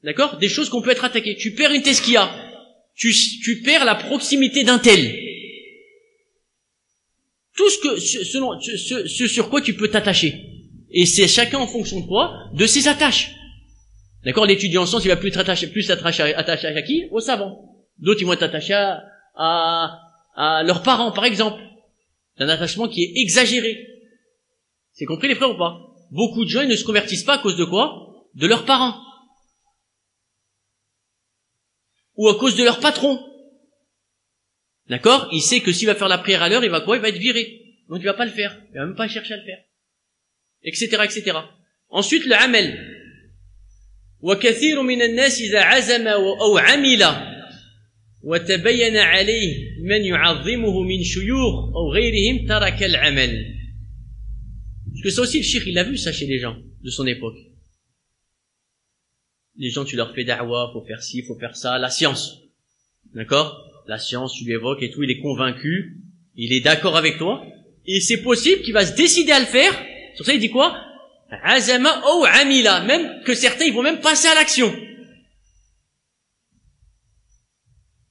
D'accord? Des choses qu'on peut être attaqués. Tu perds une teskia. Tu perds la proximité d'un tel. Tout ce sur quoi tu peux t'attacher. Et c'est chacun en fonction de quoi? De ses attaches. D'accord? L'étudiant en sciences, il va plus s'attacher à qui? Aux savants. D'autres, ils vont être attachés à leurs parents, par exemple. C'est un attachement qui est exagéré. C'est compris les frères ou pas? Beaucoup de gens, ils ne se convertissent pas à cause de quoi? De leurs parents. Ou à cause de leur patron. D'accord? Il sait que s'il va faire la prière à l'heure, il va quoi? Il va être viré. Donc il va pas le faire. Il va même pas chercher à le faire. Etc., etc. Ensuite, le amal. وكثير من الناس إذا عزم أو عمل وتبين عليه من يعظمه من شيوخ أو غيرهم ترك العمل. Parce que ça aussi, le cheikh, il a vu ça chez les gens de son époque. Les gens, tu leur fais da'wa, faut faire ci, faut faire ça, la science. D'accord? La science, tu lui évoques et tout, il est convaincu, il est d'accord avec toi, et c'est possible qu'il va se décider à le faire. Sur ça, il dit quoi? Azama ou amila, même que certains, ils vont même passer à l'action.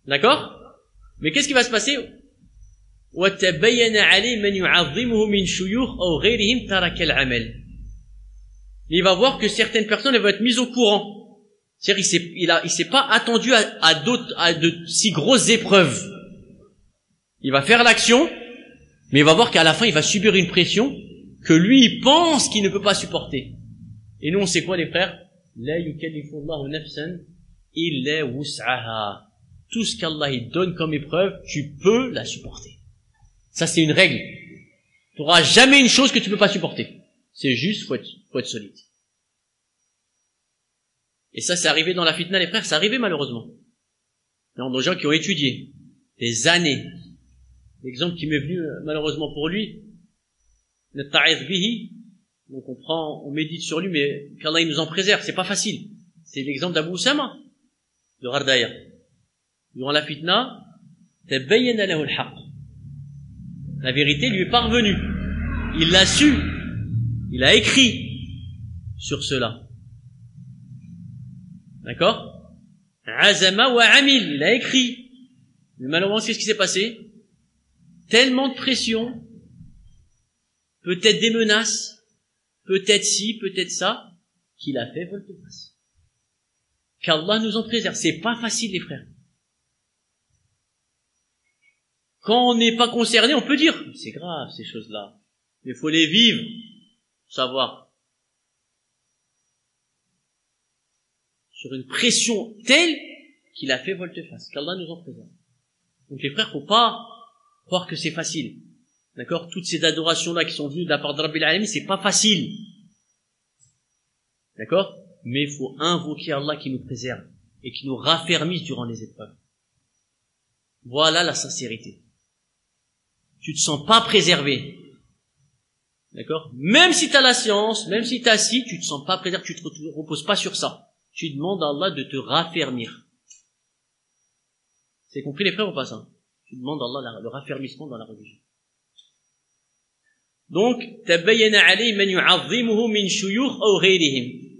D'accord? Mais qu'est-ce qui va se passer? وَتَبَيَّنَ عَلَيْهِ مَنْ يُعَظِّمُهُ مِنْ شُيُوخٍ أَوْ غَيْرِهِمْ تَرَكَ الْعَمَلِ. Il va voir que certaines personnes, elles vont être mises au courant. C'est-à-dire, il s'est pas attendu à de si grosses épreuves. Il va faire l'action, mais il va voir qu'à la fin, il va subir une pression que lui, il pense qu'il ne peut pas supporter. Et nous, on sait quoi, les frères? La yukallifu Allahu nafsan illa wus'aha. Tout ce qu'Allah il donne comme épreuve, tu peux la supporter. Ça, c'est une règle. Tu n'auras jamais une chose que tu peux pas supporter. C'est juste, faut être solide. Et ça, c'est arrivé dans la fitna, les frères, c'est arrivé malheureusement. Dans des gens qui ont étudié des années. L'exemple qui m'est venu, malheureusement pour lui, le ta'idh bihi, donc on médite sur lui, mais qu'Allah il nous en préserve, c'est pas facile. C'est l'exemple d'Abu Usama, de Ghardaya. Durant la fitna, tabayyana lahu al-haqq. La vérité lui est parvenue. Il l'a su. Il a écrit sur cela. D'accord? Azama wa amil. Il a écrit. Mais malheureusement, qu'est-ce qui s'est passé? Tellement de pression, peut-être des menaces, peut-être ci, peut-être ça, qu'il a fait volte-face. Qu'Allah nous en préserve. C'est pas facile, les frères. Quand on n'est pas concerné, on peut dire, c'est grave, ces choses-là. Mais il faut les vivre, savoir. Sur une pression telle qu'il a fait volte-face. Qu'Allah nous en préserve. Donc les frères, faut pas croire que c'est facile. D'accord? Toutes ces adorations-là qui sont venues de la part de Rabbil Alamin, c'est pas facile. D'accord? Mais il faut invoquer Allah qui nous préserve et qui nous raffermisse durant les épreuves. Voilà la sincérité. Tu te sens pas préservé. D'accord? Même si tu as la science, même si tu as ci, tu te sens pas préservé, tu te reposes pas sur ça. Tu demandes à Allah de te raffermir. C'est compris les frères ou pas ça? Tu demandes à Allah le raffermissement dans la religion. Donc, tabayyana alayhi man yu'azzimuhu min shuyukh aw ghayrihim.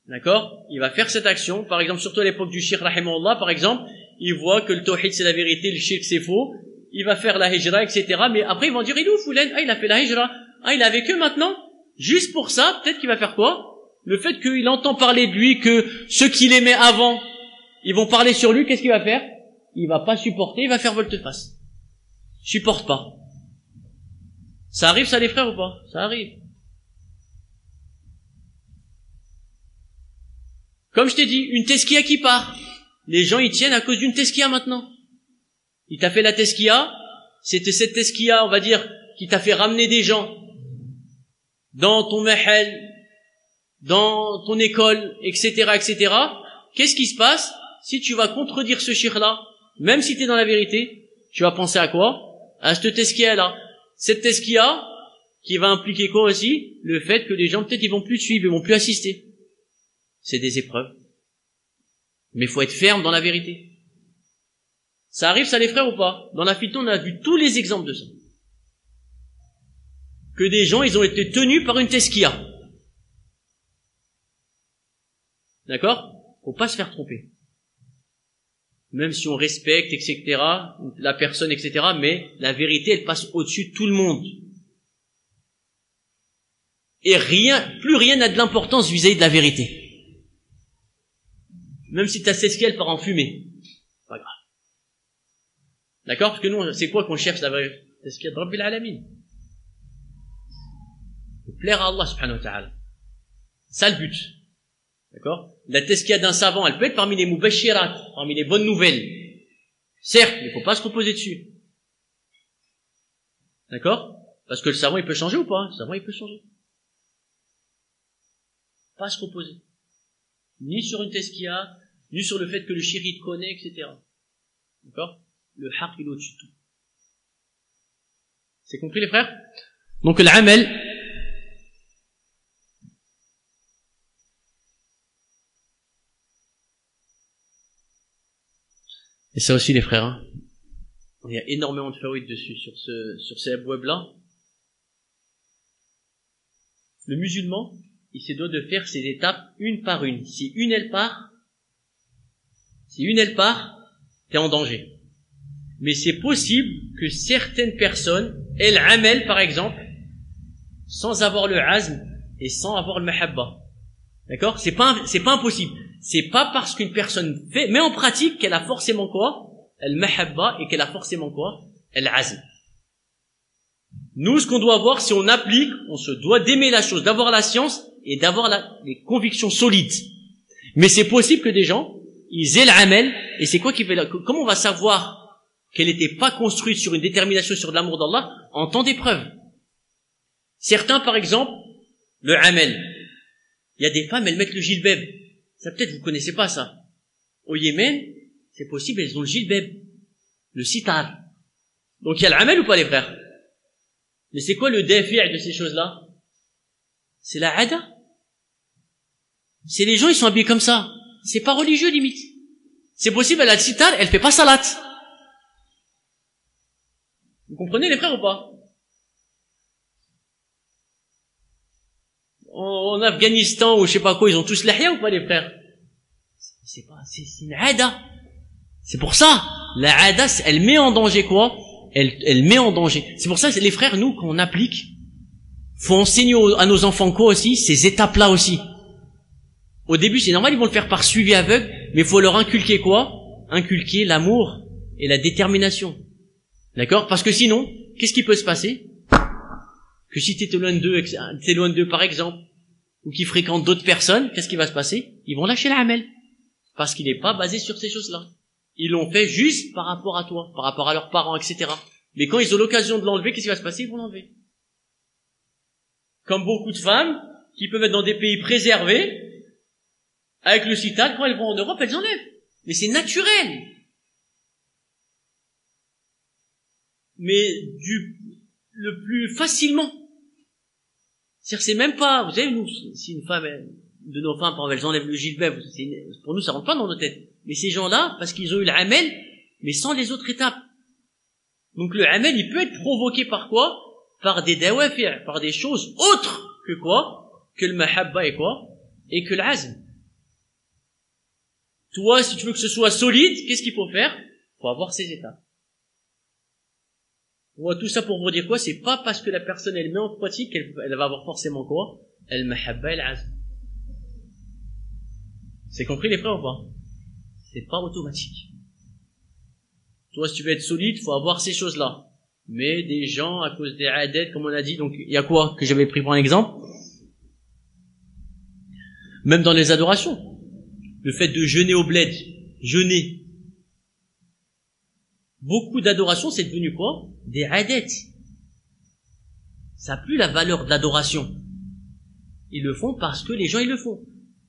D'accord? Il va faire cette action, par exemple, surtout à l'époque du Cheikh rahimahullah, par exemple, il voit que le tawhid c'est la vérité, le shirk c'est faux, il va faire la hijra, etc. Mais après ils vont dire, il est où Foulen? Ah, il a fait la hijra. Ah, il est avec eux maintenant. Juste pour ça, peut-être qu'il va faire quoi? Le fait qu'il entend parler de lui, que ceux qu'il aimait avant, ils vont parler sur lui, qu'est-ce qu'il va faire? Il va pas supporter, il va faire volte-face. Supporte pas. Ça arrive ça les frères ou pas? Ça arrive. Comme je t'ai dit, une teskia qui part. Les gens y tiennent à cause d'une teskia maintenant. Il t'a fait la teskia, c'était cette teskia, on va dire, qui t'a fait ramener des gens dans ton mahal, dans ton école, etc., etc. Qu'est-ce qui se passe? Si tu vas contredire ce shir-là, même si tu es dans la vérité, tu vas penser à quoi? À cette teskia-là. Cette teskia, qui va impliquer quoi aussi? Le fait que les gens, peut-être, ils vont plus suivre, ils vont plus assister. C'est des épreuves. Mais il faut être ferme dans la vérité. Ça arrive, ça les frères ou pas? Dans la fitna, on a vu tous les exemples de ça. Que des gens, ils ont été tenus par une teskia. D'accord? Faut pas se faire tromper. Même si on respecte, etc., la personne, etc., mais la vérité, elle passe au-dessus de tout le monde. Et plus rien n'a de l'importance vis-à-vis de la vérité. Même si ta teskia, elle part en fumée. Pas grave. D'accord? Parce que nous, c'est quoi qu'on cherche la vérité? Teskia de Rabbil Alamin. De plaire à Allah subhanahu wa ta'ala. Ça le but. D'accord? La teskia d'un savant, elle peut être parmi les mubashirat, parmi les bonnes nouvelles. Certes, mais il faut pas se reposer dessus. D'accord? Parce que le savant, il peut changer ou pas? Le savant, il peut changer. Pas se reposer. Ni sur une tezkiya, ni sur le fait que le shir il te connaît, etc. D'accord? Le haqq, il est au-dessus de tout. C'est compris, les frères? Donc, l'amal, et ça aussi, les frères, hein. Il y a énormément de faouid dessus, sur ces abouab-là. Le musulman, il se doit de faire ses étapes une par une. Si une elle part, t'es en danger. Mais c'est possible que certaines personnes aient l'amal, par exemple, sans avoir le azm et sans avoir le mahabba. D'accord? C'est pas impossible. C'est pas parce qu'une personne met en pratique qu'elle a forcément quoi? El mahabba, et qu'elle a forcément quoi? El azm. Nous, ce qu'on doit voir, si on applique, on se doit d'aimer la chose, d'avoir la science et d'avoir les convictions solides. Mais c'est possible que des gens, ils aient l'amal, et c'est quoi qui fait comment on va savoir qu'elle n'était pas construite sur une détermination sur l'amour d'Allah en temps d'épreuve? Certains, par exemple, le amal. Il y a des femmes, elles mettent le jilbab. Ça, peut-être, vous connaissez pas ça. Au Yémen, c'est possible, elles ont le jilbab. Le sitar. Donc, il y a l'amal ou pas, les frères? Mais c'est quoi le défi de ces choses-là? C'est la ada. C'est les gens, ils sont habillés comme ça. C'est pas religieux, limite. C'est possible, elle a le sitar, elle fait pas salat. Vous comprenez, les frères, ou pas? En Afghanistan, ou je sais pas quoi, ils ont tous l'ahya ou pas, les frères? C'est une ada. C'est pour ça, la ada, elle met en danger quoi? Elle met en danger. C'est pour ça, les frères, nous, quand on applique, faut enseigner à nos enfants quoi aussi? Ces étapes-là aussi. Au début, c'est normal, ils vont le faire par suivi aveugle, mais il faut leur inculquer quoi? Inculquer l'amour et la détermination. D'accord? Parce que sinon, qu'est-ce qui peut se passer? Que si t'es loin d'eux, par exemple, ou qui fréquentent d'autres personnes, qu'est-ce qui va se passer? Ils vont lâcher l'amal. Parce qu'il n'est pas basé sur ces choses-là. Ils l'ont fait juste par rapport à toi, par rapport à leurs parents, etc. Mais quand ils ont l'occasion de l'enlever, qu'est-ce qui va se passer? Ils vont l'enlever. Comme beaucoup de femmes, qui peuvent être dans des pays préservés, avec le sitar, quand elles vont en Europe, elles enlèvent. Mais c'est naturel. Mais le plus facilement. C'est-à-dire, c'est même pas, vous savez, nous, si une femme, de nos femmes, elles enlèvent le jilbab, pour nous, ça rentre pas dans nos têtes. Mais ces gens-là, parce qu'ils ont eu l'amal, mais sans les autres étapes. Donc le amal, il peut être provoqué par quoi? Par des dawafir, par des choses autres que quoi? Que le mahabba et quoi? Et que l'azm. Toi, si tu veux que ce soit solide, qu'est-ce qu'il faut faire? Faut avoir ces étapes. On voit tout ça pour vous dire quoi? C'est pas parce que la personne, elle met en pratique qu'elle va avoir forcément quoi? El mahabba et l'azm. C'est compris, les frères, ou pas? C'est pas automatique. Toi, si tu veux être solide, faut avoir ces choses-là. Mais des gens, à cause des adettes, comme on a dit, donc, il y a quoi que j'avais pris pour un exemple? Même dans les adorations. Le fait de jeûner au bled. Jeûner. Beaucoup d'adorations, c'est devenu quoi? Des adettes. Ça n'a plus la valeur de l'adoration. Ils le font parce que les gens, ils le font.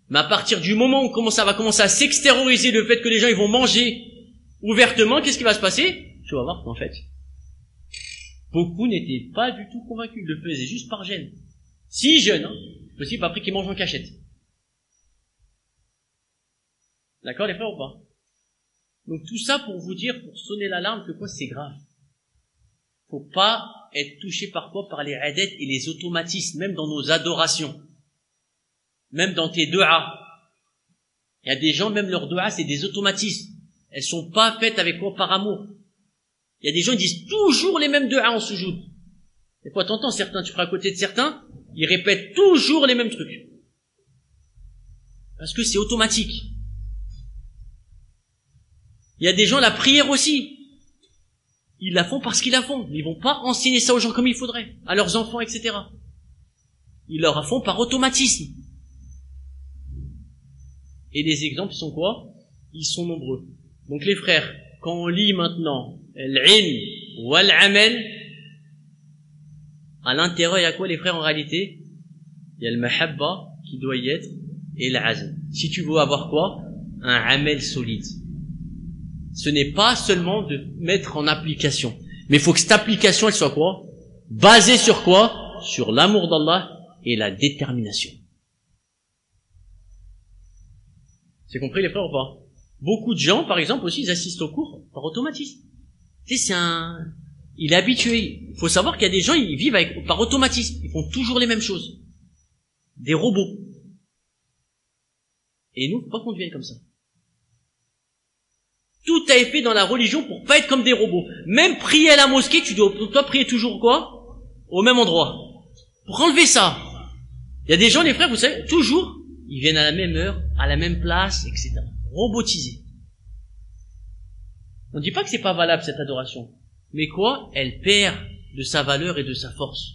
Mais à partir du moment où ça va commencer à s'extérioriser le fait que les gens ils vont manger ouvertement, qu'est-ce qui va se passer? Tu vas voir qu'en fait, beaucoup n'étaient pas du tout convaincus, ils le faisaient juste par gêne. Si jeûnent, hein, c'est possible après qu'ils mangent en cachette. D'accord, les frères, ou pas? Donc tout ça pour vous dire, pour sonner l'alarme que quoi, c'est grave. Faut pas être touché par quoi? Par les adettes et les automatismes, même dans nos adorations. Même dans tes du'a. Il y a des gens, même leurs du'a, c'est des automatismes. Elles sont pas faites avec quoi? Par amour. Il y a des gens qui disent toujours les mêmes du'a en soujoud. Des fois, t'entends certains, tu feras à côté de certains, ils répètent toujours les mêmes trucs. Parce que c'est automatique. Il y a des gens, la prière aussi. Ils la font parce qu'ils la font. Mais ils vont pas enseigner ça aux gens comme il faudrait. À leurs enfants, etc. Ils leur font par automatisme. Et les exemples sont quoi? Ils sont nombreux. Donc les frères, quand on lit maintenant l'ilm wal amal, à l'intérieur il y a quoi les frères en réalité? Il y a le mahabba qui doit y être et l'azm. Si tu veux avoir quoi? Un amal solide. Ce n'est pas seulement de mettre en application, mais il faut que cette application elle soit quoi? Basée sur quoi? Sur l'amour d'Allah et la détermination. C'est compris les frères ou pas? Beaucoup de gens, par exemple, aussi, ils assistent au cours par automatisme. Tu sais, il est habitué. Il faut savoir qu'il y a des gens, ils vivent par automatisme. Ils font toujours les mêmes choses. Des robots. Et nous, faut pas qu'on devienne comme ça. Tout a été fait dans la religion pour pas être comme des robots. Même prier à la mosquée, tu dois prier toujours quoi? Au même endroit. Pour enlever ça. Il y a des gens, les frères, vous savez, toujours, ils viennent à la même heure, à la même place, etc. Robotisés. On ne dit pas que c'est pas valable cette adoration. Mais quoi? Elle perd de sa valeur et de sa force.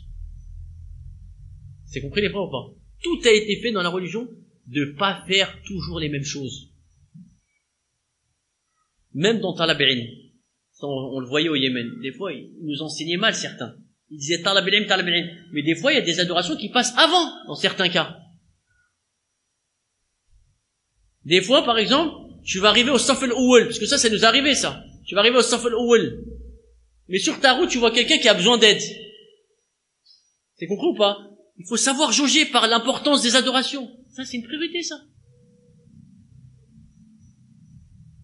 C'est compris les frères ou pas? Tout a été fait dans la religion de pas faire toujours les mêmes choses. Même dans Talab al-Ilm. On le voyait au Yémen. Des fois, ils nous enseignaient mal certains. Ils disaient Talab al-Ilm, Talab al-Ilm. Mais des fois, il y a des adorations qui passent avant, dans certains cas. Des fois, par exemple, tu vas arriver au Saf al-Awwal, parce que ça nous est arrivé, ça. Tu vas arriver au Saf al-Awwal. Mais sur ta route, tu vois quelqu'un qui a besoin d'aide. C'est compris ou pas? Il faut savoir jauger par l'importance des adorations. Ça, c'est une priorité, ça.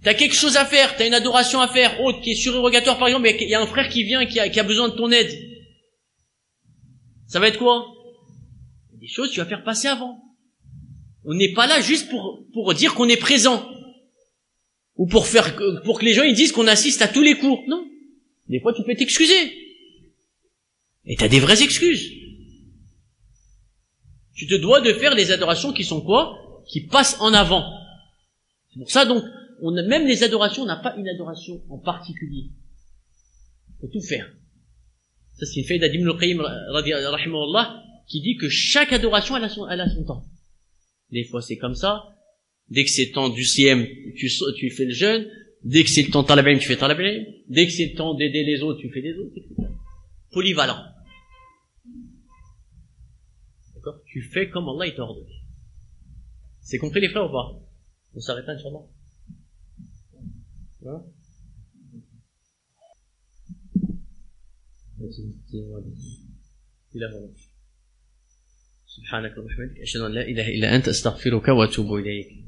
T'as quelque chose à faire, t'as une adoration à faire, autre, qui est surérogatoire, par exemple, mais il y a un frère qui vient, qui a besoin de ton aide. Ça va être quoi? Des choses que tu vas faire passer avant. On n'est pas là juste pour dire qu'on est présent. Ou pour que les gens ils disent qu'on assiste à tous les cours. Non. Des fois, tu peux t'excuser. Et t'as des vraies excuses. Tu te dois de faire les adorations qui sont quoi? Qui passent en avant. C'est pour ça, donc, même les adorations, on n'a pas une adoration en particulier. Il faut tout faire. Ça, c'est une faïda d'Ibn al-Qayyim, rahimahullah, qui dit que chaque adoration, elle a son temps. Des fois, c'est comme ça. Dès que c'est le temps du CM, tu fais le jeûne. Dès que c'est le temps de Talab al-Ilm, tu fais Talab al-Ilm. Dès que c'est le temps d'aider les autres, tu fais les autres, etc. Polyvalent. D'accord? Tu fais comme Allah il t'a ordonné. C'est compris les frères ou pas? On s'arrête là, Inch'Allah. Hein? سبحانك اللهم وبحمدك أشهد أن لا إله إلا أنت أستغفرك وأتوب إليك